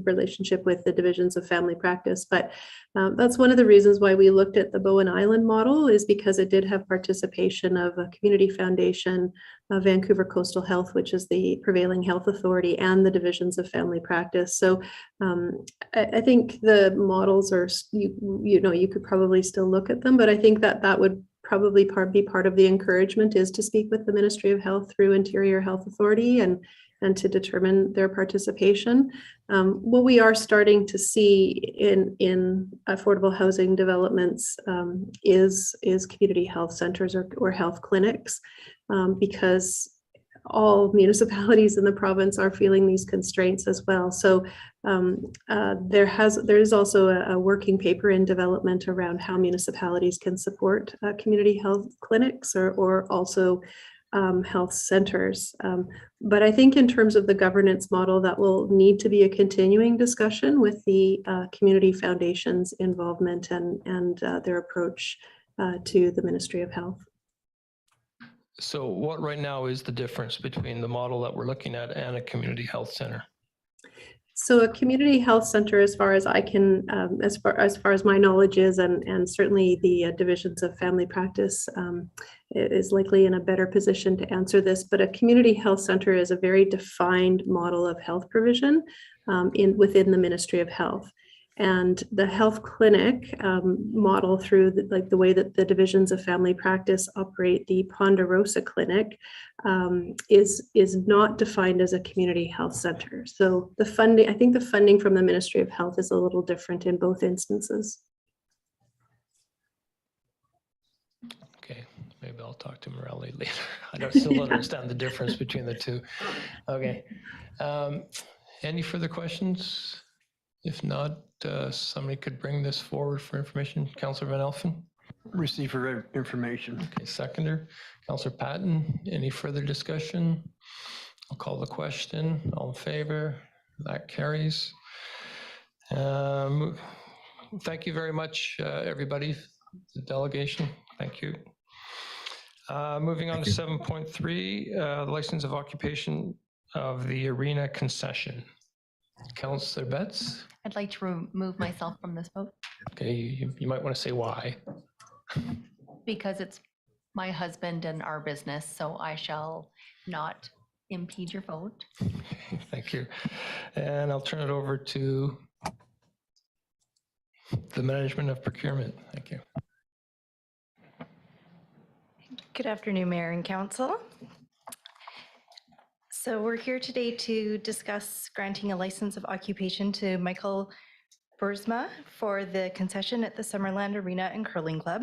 relationship with the divisions of family practice. But that's one of the reasons why we looked at the Bowen Island model, is because it did have participation of a community foundation, Vancouver Coastal Health, which is the prevailing health authority, and the divisions of family practice. So I think the models are, you could probably still look at them, but I think that would probably be part of the encouragement, is to speak with the Ministry of Health through Interior Health Authority and to determine their participation. What we are starting to see in affordable housing developments is community health centers or health clinics, because all municipalities in the province are feeling these constraints as well. So there is also a working paper in development around how municipalities can support community health clinics or also health centers. But I think in terms of the governance model, that will need to be a continuing discussion with the community foundations' involvement and their approach to the Ministry of Health. So what right now is the difference between the model that we're looking at and a community health center? So a community health center, as far as I can, as far as my knowledge is, and certainly the divisions of family practice is likely in a better position to answer this, but a community health center is a very defined model of health provision within the Ministry of Health. And the health clinic model, through the way that the divisions of family practice operate the Ponderosa Clinic, is not defined as a community health center. So the funding, I think the funding from the Ministry of Health is a little different in both instances. Okay, maybe I'll talk to Morelli later. I still don't understand the difference between the two. Okay. Any further questions? If not, somebody could bring this forward for information. Councillor Van Elfen? Receive for information. Okay, seconder. Councillor Patton, any further discussion? I'll call the question. All in favor? That carries. Thank you very much, everybody, the delegation. Thank you. Moving on to 7.3, the license of occupation of the arena concession. Councillor Betts? I'd like to remove myself from this vote Okay, you might want to say why. because it's my husband and our business, so I shall not impede your vote. Thank you. And I'll turn it over to the management of procurement. Thank you. Good afternoon, Mayor and Council. So we're here today to discuss granting a license of occupation to Michael Bursma for the concession at the Summerland Arena and Curling Club.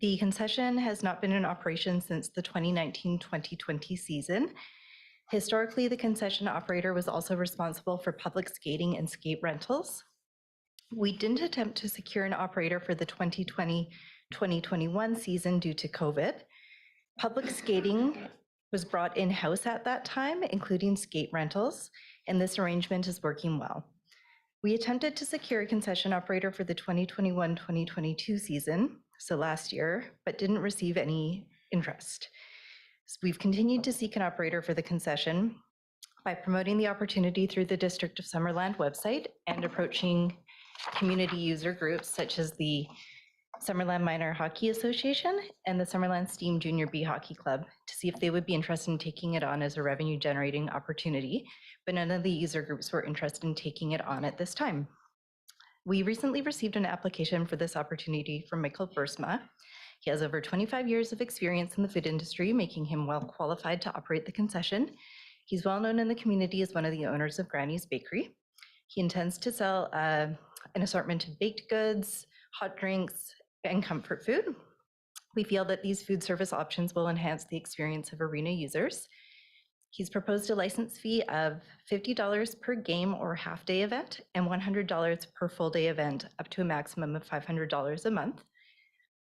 The concession has not been in operation since the 2019-2020 season. Historically, the concession operator was also responsible for public skating and skate rentals. We didn't attempt to secure an operator for the 2020-2021 season due to COVID. Public skating was brought in-house at that time, including skate rentals, and this arrangement is working well. We attempted to secure a concession operator for the 2021-2022 season. so last year, but didn't receive any interest. So we've continued to seek an operator for the concession by promoting the opportunity through the District of Summerland website and approaching community user groups such as the Summerland Minor Hockey Association and the Summerland Steam Junior B Hockey Club to see if they would be interested in taking it on as a revenue generating opportunity, but none of the user groups were interested in taking it on at this time. We recently received an application for this opportunity from Michael Bursma. He has over 25 years of experience in the food industry, making him well qualified to operate the concession. He's well known in the community as one of the owners of Granny's Bakery. He intends to sell an assortment of baked goods, hot drinks, and comfort food. We feel that these food service options will enhance the experience of arena users. He's proposed a license fee of $50 per game or half-day event and $100 per full-day event, up to a maximum of $500 a month.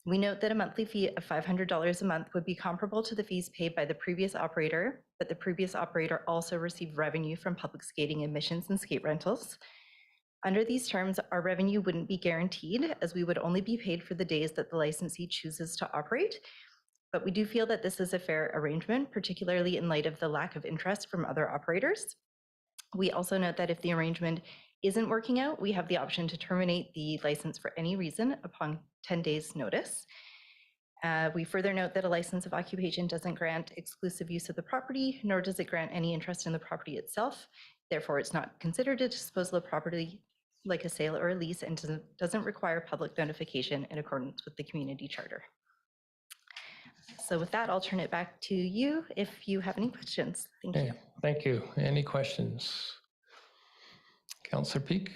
We note that a monthly fee of $500 a month would be comparable to the fees paid by the previous operator, but the previous operator also received revenue from public skating admissions and skate rentals. Under these terms, our revenue wouldn't be guaranteed, as we would only be paid for the days that the licensee chooses to operate. But we do feel that this is a fair arrangement, particularly in light of the lack of interest from other operators. We also note that if the arrangement isn't working out, we have the option to terminate the license for any reason upon 10 days notice. We further note that a license of occupation doesn't grant exclusive use of the property, nor does it grant any interest in the property itself. Therefore, it's not considered a disposal of property like a sale or a lease, and doesn't require public notification in accordance with the community charter. So with that, I'll turn it back to you if you have any questions. Thank you. Thank you. Any questions? Councillor Peak?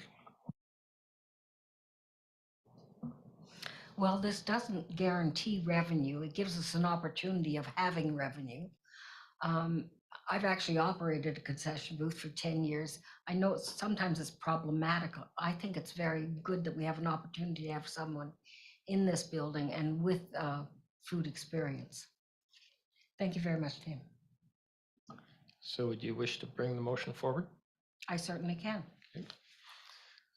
Well, this doesn't guarantee revenue. It gives us an opportunity of having revenue. I've actually operated a concession booth for 10 years. I know sometimes it's problematic. I think it's very good that we have an opportunity to have someone in this building and with food experience. Thank you very much, Tim. So would you wish to bring the motion forward? I certainly can. Okay.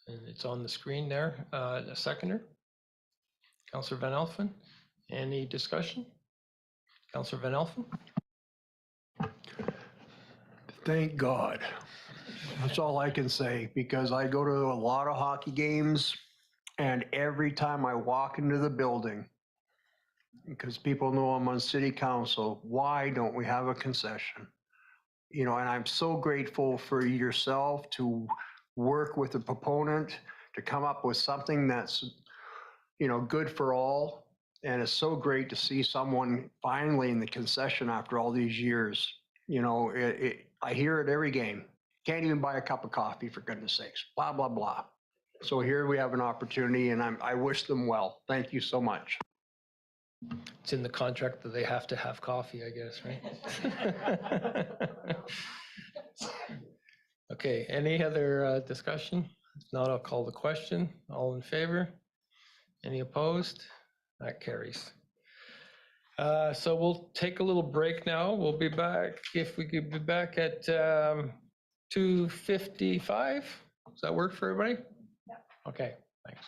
And it's on the screen there. A seconder? Councillor Van Elfen. Any discussion? Councillor Van Elfen? Thank God. That's all I can say, because I go to a lot of hockey games, and every time I walk into the building, because people know I'm on city council, why don't we have a concession? You know, and I'm so grateful for yourself to work with the proponent to come up with something that's, you know, good for all. And it's so great to see someone finally in the concession after all these years. You know, I hear it every game. Can't even buy a cup of coffee, for goodness sakes, blah, blah, blah. So here we have an opportunity, and I wish them well. Thank you so much. It's in the contract that they have to have coffee, I guess, right? Okay, any other discussion? If not, I'll call the question. All in favor? Any opposed? That carries. So we'll take a little break now. We'll be back, if we could be back at 2:55. Does that work for everybody? Yeah. Okay, thanks.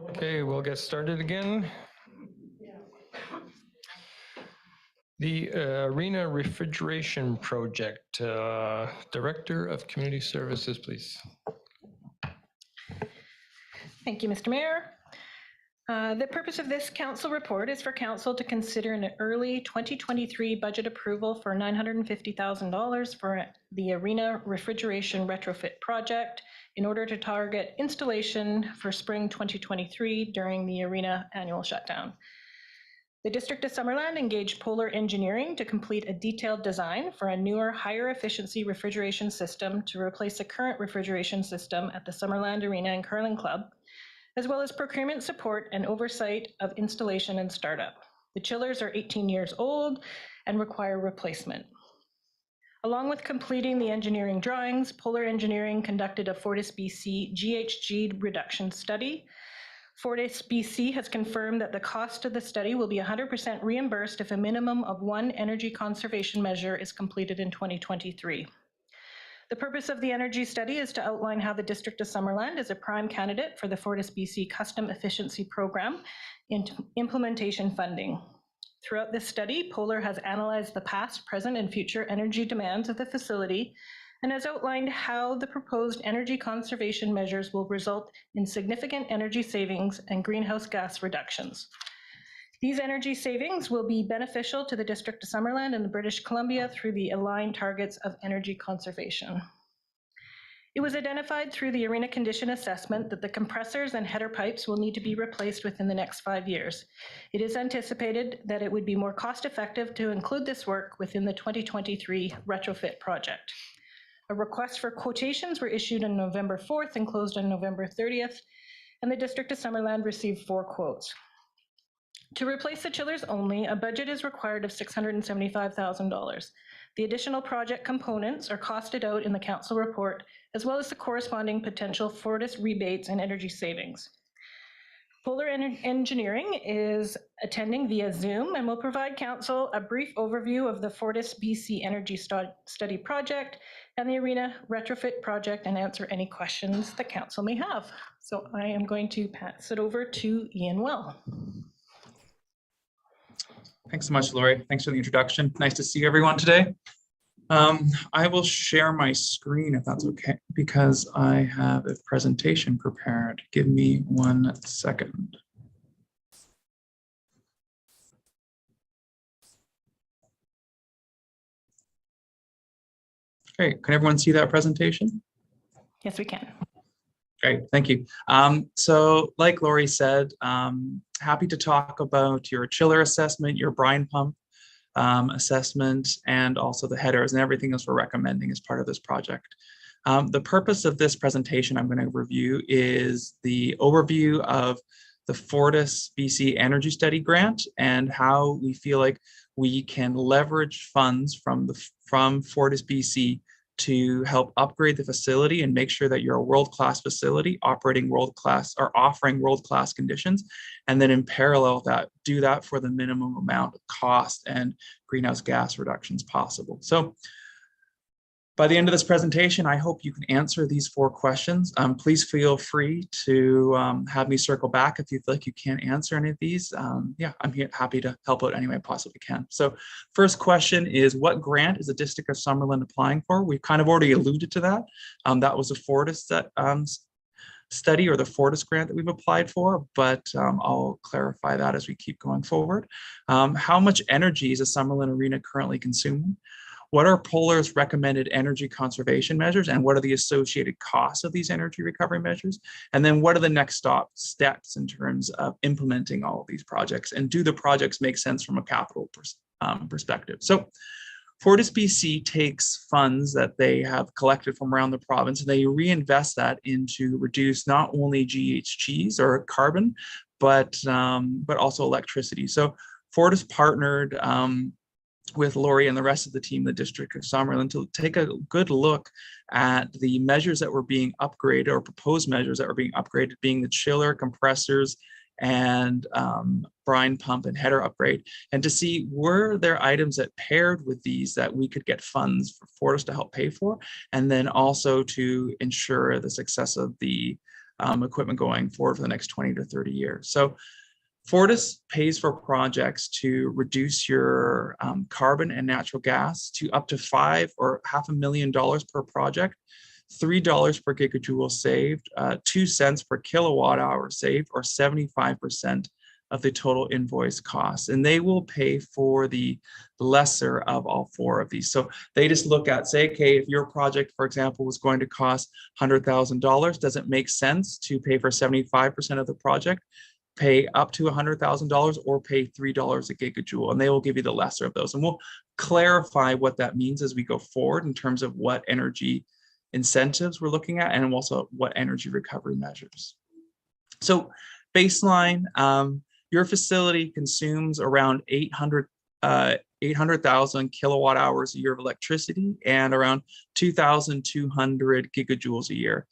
Okay, we'll get started again. The Arena Refrigeration Project, Director of Community Services, please. Thank you, Mr. Mayor. The purpose of this council report is for council to consider an early 2023 budget approval for $950,000 for the Arena Refrigeration Retrofit Project in order to target installation for spring 2023 during the Arena annual shutdown. The District of Summerland engaged Polar Engineering to complete a detailed design for a newer, higher efficiency refrigeration system to replace the current refrigeration system at the Summerland Arena and Curling Club, as well as procurement support and oversight of installation and startup. The chillers are 18 years old and require replacement. Along with completing the engineering drawings, Polar Engineering conducted a FortisBC GHG reduction study. FortisBC has confirmed that the cost of the study will be 100% reimbursed if a minimum of one energy conservation measure is completed in 2023. The purpose of the energy study is to outline how the District of Summerland is a prime candidate for the FortisBC Custom Efficiency Program implementation funding. Throughout this study, Polar has analyzed the past, present, and future energy demands of the facility and has outlined how the proposed energy conservation measures will result in significant energy savings and greenhouse gas reductions. These energy savings will be beneficial to the District of Summerland and the British Columbia through the aligned targets of energy conservation. It was identified through the Arena condition assessment that the compressors and header pipes will need to be replaced within the next 5 years. It is anticipated that it would be more cost-effective to include this work within the 2023 retrofit project. A request for quotations were issued on November 4th and closed on November 30th, and the District of Summerland received 4 quotes. To replace the chillers only, a budget is required of $675,000. The additional project components are costed out in the council report, as well as the corresponding potential Fortis rebates and energy savings. Polar Engineering is attending via Zoom and will provide council a brief overview of the FortisBC Energy Study Project and the Arena Retrofit Project and answer any questions the council may have. So I am going to pass it over to Ian Well. Thanks so much, Lori. Thanks for the introduction. Nice to see everyone today. I will share my screen if that's okay, because I have a presentation prepared. Give me 1 second. Great. Can everyone see that presentation? Yes, we can. Great, thank you. So like Lori said, happy to talk about your chiller assessment, your brine pump assessment, and also the headers and everything else we're recommending as part of this project. The purpose of this presentation I'm going to review is the overview of the FortisBC Energy Study Grant and how we feel like we can leverage funds from FortisBC to help upgrade the facility and make sure that you're a world-class facility operating world-class or offering world-class conditions. And then in parallel that, do that for the minimum amount of cost and greenhouse gas reductions possible. So by the end of this presentation, I hope you can answer these 4 questions. Please feel free to have me circle back if you feel like you can't answer any of these. Yeah, I'm here, happy to help out any way I possibly can. So first question is, what grant is the District of Summerland applying for? We've kind of already alluded to that. That was a Fortis study or the Fortis grant that we've applied for, but I'll clarify that as we keep going forward. How much energy is the Summerland Arena currently consuming? What are Polar's recommended energy conservation measures and what are the associated costs of these energy recovery measures? And then what are the next steps in terms of implementing all of these projects? And do the projects make sense from a capital perspective? So FortisBC takes funds that they have collected from around the province and they reinvest that into reduce not only GHGs or carbon, but also electricity. So Fortis partnered with Lori and the rest of the team, the District of Summerland, to take a good look at the measures that were being upgraded or proposed measures that were being upgraded, being the chiller, compressors, and brine pump and header upgrade, and to see were there items that paired with these that we could get funds for Fortis to help pay for, and then also to ensure the success of the equipment going forward for the next 20 to 30 years. So Fortis pays for projects to reduce your carbon and natural gas to up to $5 or $500,000 per project, $3 per gigajoule saved, 2 cents per kilowatt hour saved, or 75% of the total invoice cost. And they will pay for the lesser of all 4 of these. So they just look at, say, okay, if your project, for example, was going to cost $100,000, does it make sense to pay for 75% of the project, pay up to $100,000, or pay $3 a gigajoule? And they will give you the lesser of those. And we'll clarify what that means as we go forward in terms of what energy incentives we're looking at, and also what energy recovery measures. So baseline, your facility consumes around 800,000 kilowatt hours a year of electricity and around 2,200 gigajoules a year.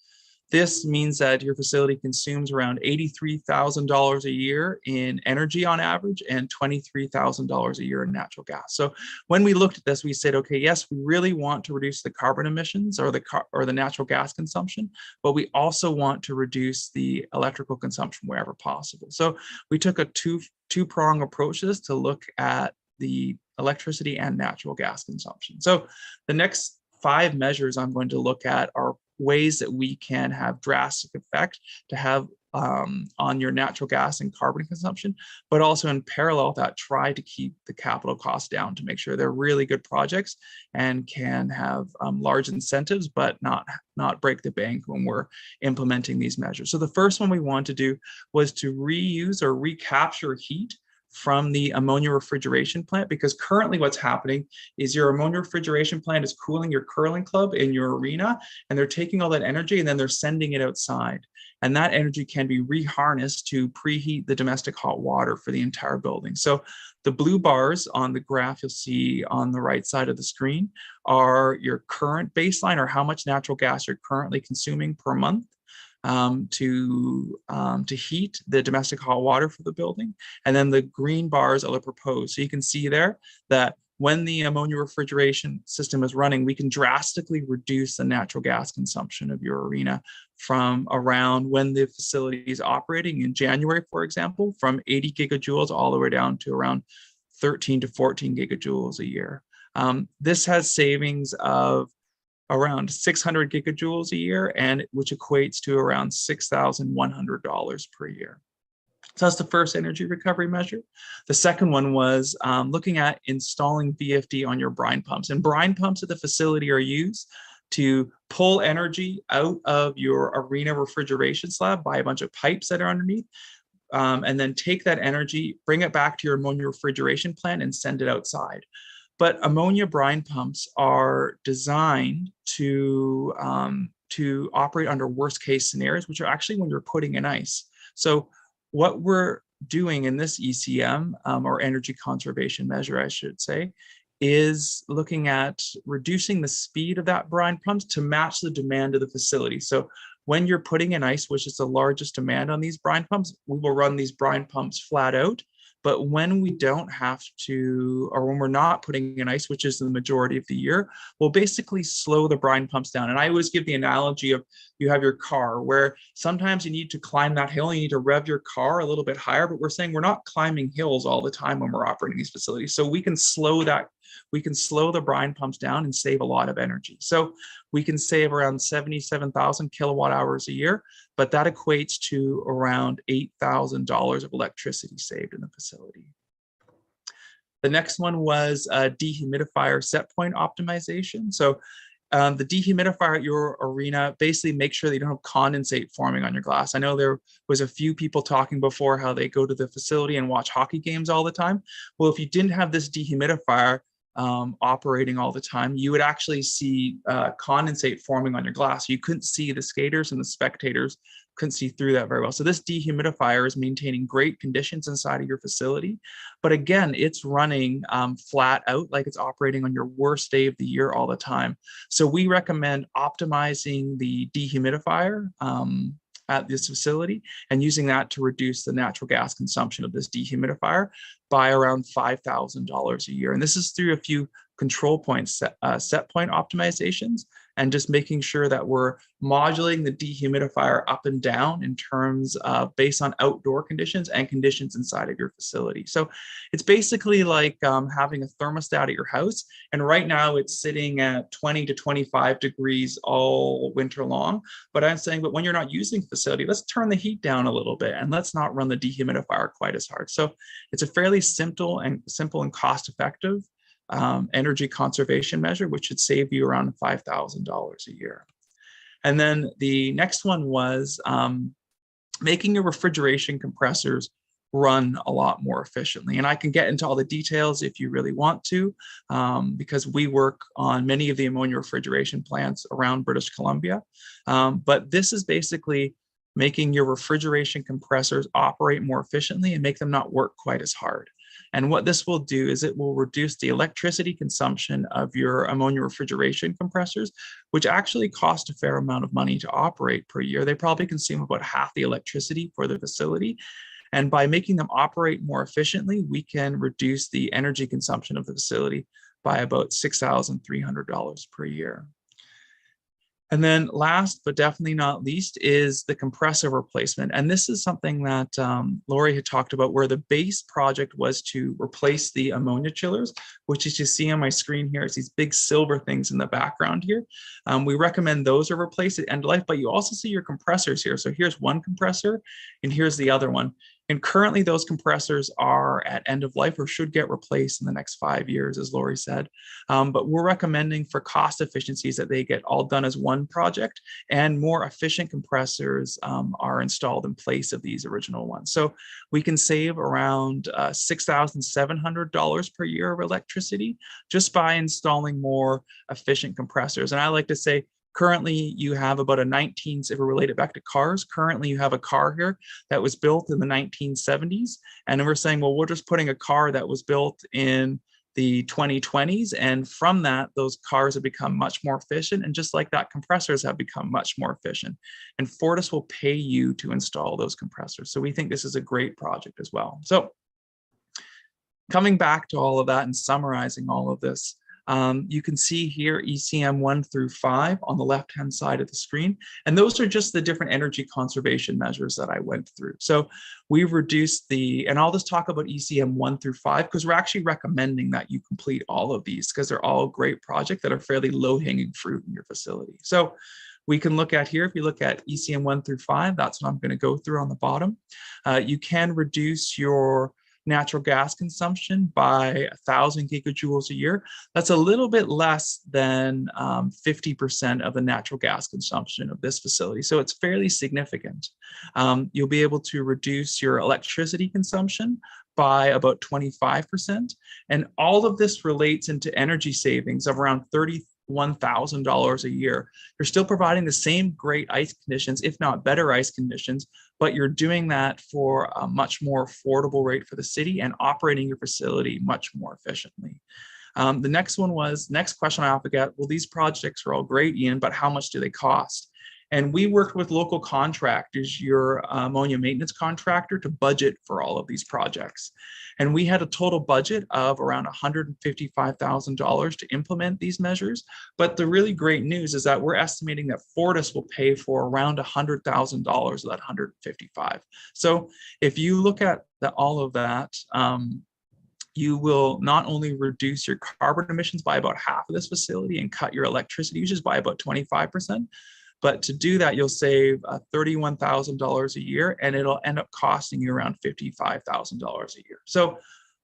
This means that your facility consumes around $83,000 a year in energy on average and $23,000 a year in natural gas. So when we looked at this, we said, okay, yes, we really want to reduce the carbon emissions or the natural gas consumption, but we also want to reduce the electrical consumption wherever possible. So we took a two-prong approach to this to look at the electricity and natural gas consumption. So the next 5 measures I'm going to look at are ways that we can have drastic effect to have on your natural gas and carbon consumption, but also in parallel that try to keep the capital costs down to make sure they're really good projects and can have large incentives, but not break the bank when we're implementing these measures. So the first one we want to do was to reuse or recapture heat from the ammonia refrigeration plant, because currently what's happening is your ammonia refrigeration plant is cooling your curling club in your arena, and they're taking all that energy and then they're sending it outside. And that energy can be reharnessed to preheat the domestic hot water for the entire building. So the blue bars on the graph you'll see on the right side of the screen are your current baseline, or how much natural gas you're currently consuming per month to heat the domestic hot water for the building. And then the green bars are the proposed. So you can see there that when the ammonia refrigeration system is running, we can drastically reduce the natural gas consumption of your arena from around, when the facility is operating in January, for example, from 80 gigajoules all the way down to around 13 to 14 gigajoules a year. This has savings of around 600 gigajoules a year, and which equates to around $6,100 per year. So that's the first energy recovery measure. The second one was looking at installing VFD on your brine pumps. And brine pumps at the facility are used to pull energy out of your arena refrigeration slab by a bunch of pipes that are underneath, and then take that energy, bring it back to your ammonia refrigeration plant and send it outside. But ammonia brine pumps are designed to operate under worst case scenarios, which are actually when you're putting in ice. So what we're doing in this ECM, or energy conservation measure, I should say, is looking at reducing the speed of that brine pumps to match the demand of the facility. So when you're putting in ice, which is the largest demand on these brine pumps, we will run these brine pumps flat out. But when we don't have to, or when we're not putting in ice, which is the majority of the year, we'll basically slow the brine pumps down. And I always give the analogy of, you have your car where sometimes you need to climb that hill, you need to rev your car a little bit higher, but we're saying we're not climbing hills all the time when we're operating these facilities. So we can slow the brine pumps down and save a lot of energy. So we can save around 77,000 kilowatt hours a year, but that equates to around $8,000 of electricity saved in the facility. The next one was dehumidifier set point optimization. So the dehumidifier at your arena basically makes sure that you don't have condensate forming on your glass. I know there was a few people talking before how they go to the facility and watch hockey games all the time. Well, if you didn't have this dehumidifier operating all the time, you would actually see condensate forming on your glass. You couldn't see the skaters, and the spectators couldn't see through that very well. So this dehumidifier is maintaining great conditions inside of your facility. But again, it's running flat out, like it's operating on your worst day of the year all the time. So we recommend optimizing the dehumidifier at this facility and using that to reduce the natural gas consumption of this dehumidifier by around $5,000 a year. And this is through a few control points, set point optimizations, and just making sure that we're modulating the dehumidifier up and down in terms of based on outdoor conditions and conditions inside of your facility. So it's basically like having a thermostat at your house. And right now it's sitting at 20 to 25 degrees all winter long. But I'm saying, but when you're not using the facility, let's turn the heat down a little bit and let's not run the dehumidifier quite as hard. So it's a fairly simple and cost-effective energy conservation measure, which should save you around $5,000 a year. And then the next one was making your refrigeration compressors run a lot more efficiently. And I can get into all the details if you really want to, because we work on many of the ammonia refrigeration plants around British Columbia. But this is basically making your refrigeration compressors operate more efficiently and make them not work quite as hard. And what this will do is it will reduce the electricity consumption of your ammonia refrigeration compressors, which actually cost a fair amount of money to operate per year. They probably consume about half the electricity for the facility. And by making them operate more efficiently, we can reduce the energy consumption of the facility by about $6,300 per year. And then last, but definitely not least, is the compressor replacement. And this is something that Lori had talked about, where the base project was to replace the ammonia chillers, which as you see on my screen here, is these big silver things in the background here. We recommend those are replaced at end of life, but you also see your compressors here. So here's one compressor and here's the other one. And currently those compressors are at end of life or should get replaced in the next 5 years, as Lori said. But we're recommending for cost efficiencies that they get all done as one project, and more efficient compressors are installed in place of these original ones. So we can save around $6,700 per year of electricity just by installing more efficient compressors. And I like to say, currently, you have about a if we relate it back to cars, currently you have a car here that was built in the 1970s. And we're saying, well, we're just putting a car that was built in the 2020s. And from that, those cars have become much more efficient. And just like that, compressors have become much more efficient. And Fortis will pay you to install those compressors. So we think this is a great project as well. So coming back to all of that and summarizing all of this, you can see here ECM 1 through 5 on the left-hand side of the screen. And those are just the different energy conservation measures that I went through. So we've reduced and I'll just talk about ECM 1 through 5, because we're actually recommending that you complete all of these, because they're all great projects that are fairly low-hanging fruit in your facility. So we can look at here, if you look at ECM 1 through 5, that's what I'm going to go through on the bottom. You can reduce your natural gas consumption by 1,000 gigajoules a year. That's a little bit less than 50% of the natural gas consumption of this facility. So it's fairly significant. You'll be able to reduce your electricity consumption by about 25%. And all of this relates into energy savings of around $31,000 a year. You're still providing the same great ice conditions, if not better ice conditions, but you're doing that for a much more affordable rate for the city and operating your facility much more efficiently. The next question I often get, well, these projects are all great, Ian, but how much do they cost? And we worked with local contractors, your ammonia maintenance contractor, to budget for all of these projects. And we had a total budget of around $155,000 to implement these measures. But the really great news is that we're estimating that Fortis will pay for around $100,000 of that $155,000. So if you look at all of that, you will not only reduce your carbon emissions by about half of this facility and cut your electricity usage by about 25%. But to do that, you'll save $31,000 a year, and it'll end up costing you around $55,000 a year. So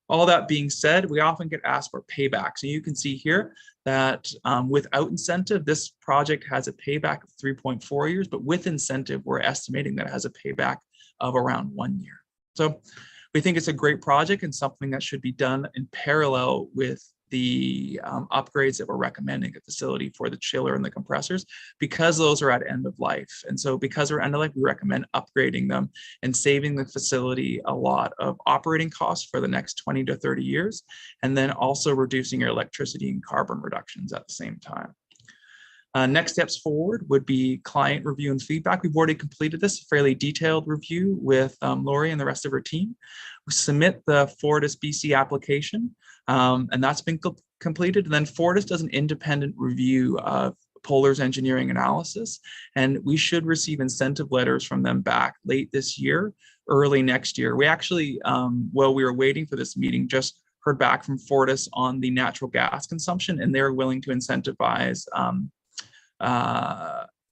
all that being said, we often get asked for payback. So you can see here that without incentive, this project has a payback of 3.4 years, but with incentive, we're estimating that it has a payback of around 1 year. So we think it's a great project and something that should be done in parallel with the upgrades that we're recommending at the facility for the chiller and the compressors, because those are at end of life. And so because they're end of life, we recommend upgrading them and saving the facility a lot of operating costs for the next 20 to 30 years, and then also reducing your electricity and carbon reductions at the same time. Next steps forward would be client review and feedback. We've already completed this fairly detailed review with Lori and the rest of her team. We submit the Fortis BC application, and that's been completed. And then Fortis does an independent review of Polar's engineering analysis, and we should receive incentive letters from them back late this year, early next year. We actually, while we were waiting for this meeting, just heard back from Fortis on the natural gas consumption, and they're willing to incentivize,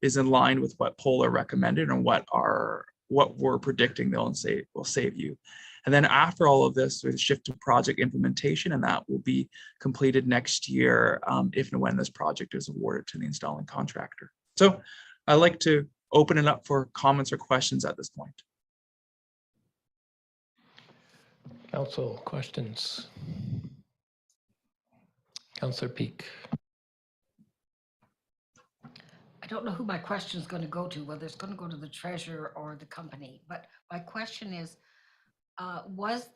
is in line with what Polar recommended and what we're predicting will save you. And then after all of this, we shift to project implementation, and that will be completed next year if and when this project is awarded to the installing contractor. So I'd like to open it up for comments or questions at this point. Council questions? Councillor Peak. I don't know who my question is going to go to, whether it's going to go to the treasurer or the company, but my question is, was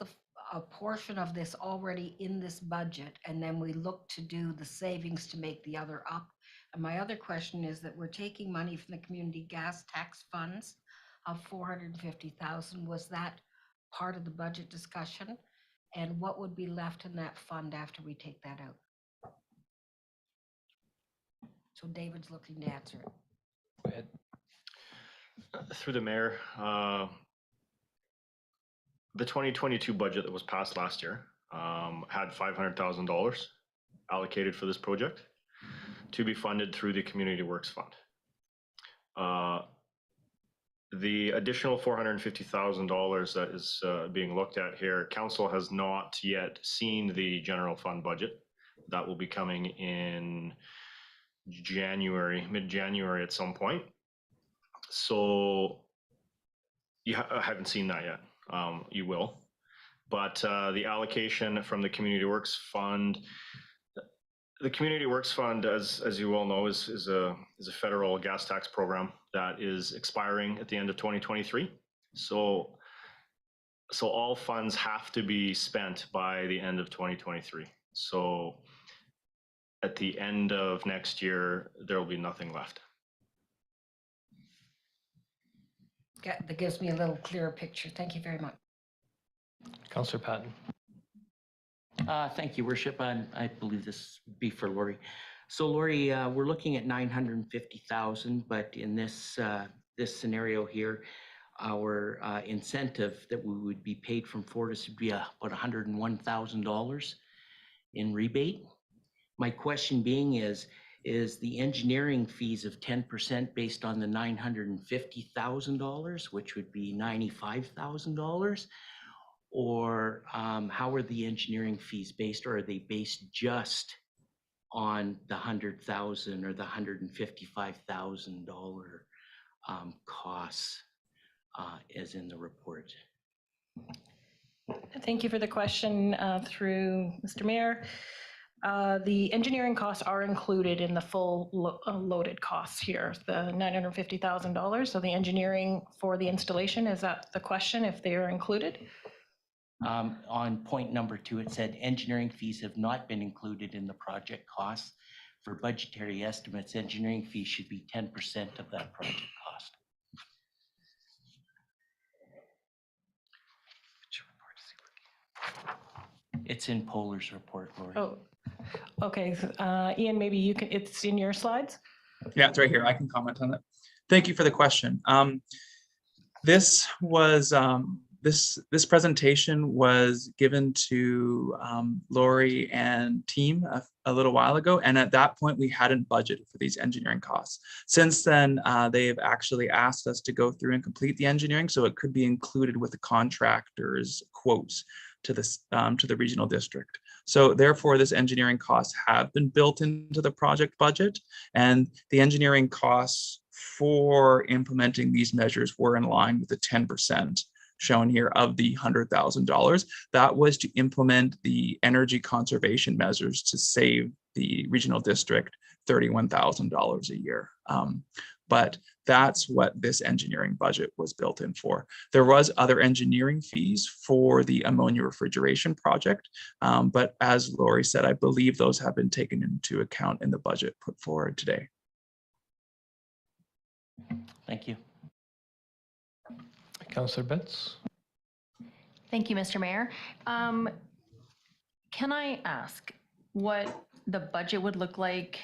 a portion of this already in this budget, and then we look to do the savings to make the other up? And my other question is that we're taking money from the community gas tax funds of 450,000. Was that part of the budget discussion? And what would be left in that fund after we take that out? So David's looking to answer it. Go ahead. Through the mayor, the 2022 budget that was passed last year had $500,000 allocated for this project to be funded through the Community Works Fund. The additional $450,000 that is being looked at here, council has not yet seen the general fund budget. That will be coming in January, mid-January at some point. So I haven't seen that yet. You will, but the allocation from the Community Works Fund, the Community Works Fund, as you all know, is a federal gas tax program that is expiring at the end of 2023. So all funds have to be spent by the end of 2023. So at the end of next year, there will be nothing left. That gives me a little clearer picture. Thank you very much. Councillor Patton. Thank you, Worship. I believe this would be for Lori. So Lori, we're looking at 950,000, but in this scenario here, our incentive that we would be paid from Fortis would be about $101,000 in rebate. My question being is the engineering fees of 10% based on the $950,000, which would be $95,000? Or how are the engineering fees based, or are they based just on the $100,000 or the $155,000 costs as in the report? Thank you for the question through Mr. Mayor. The engineering costs are included in the full loaded costs here, the $950,000. So the engineering for the installation, is that the question, if they are included? On point number 2, it said engineering fees have not been included in the project costs. For budgetary estimates, engineering fees should be 10% of that project cost. It's in Polar's report, Lori. Oh, okay. Ian, maybe you can, it's in your slides? Yeah, it's right here. I can comment on it. Thank you for the question. This was this presentation was given to Lori and team a little while ago, and at that point we hadn't budgeted for these engineering costs. Since then, they've actually asked us to go through and complete the engineering, so it could be included with the contractor's quotes to this to the regional district. So therefore, this engineering costs have been built into the project budget, and the engineering costs for implementing these measures were in line with the 10% shown here of the $100,000. That was to implement the energy conservation measures to save the regional district $31,000 a year. But that's what this engineering budget was built in for. There was other engineering fees for the ammonia refrigeration project, but as Lori said, I believe those have been taken into account in the budget put forward today. Thank you. Councillor Betts. Thank you, Mr. Mayor. Can I ask what the budget would look like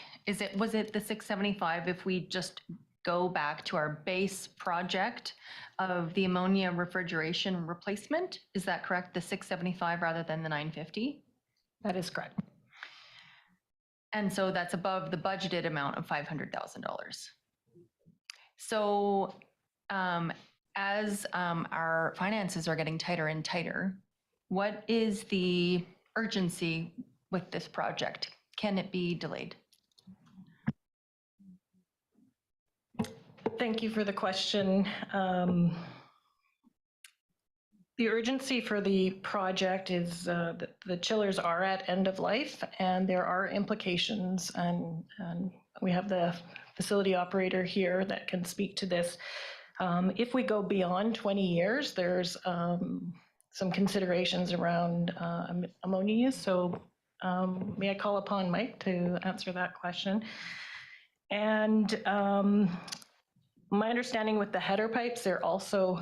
was it the 675 if we just go back to our base project of the ammonia refrigeration replacement? Is that correct? The 675 rather than the 950? That is correct. And so that's above the budgeted amount of $500,000. So as our finances are getting tighter and tighter, what is the urgency with this project? Can it be delayed? Thank you for the question. The urgency for the project is that the chillers are at end of life, and there are implications, and we have the facility operator here that can speak to this. If we go beyond 20 years, there's some considerations around ammonia use. So may I call upon Mike to answer that question? And my understanding with the header pipes, they're also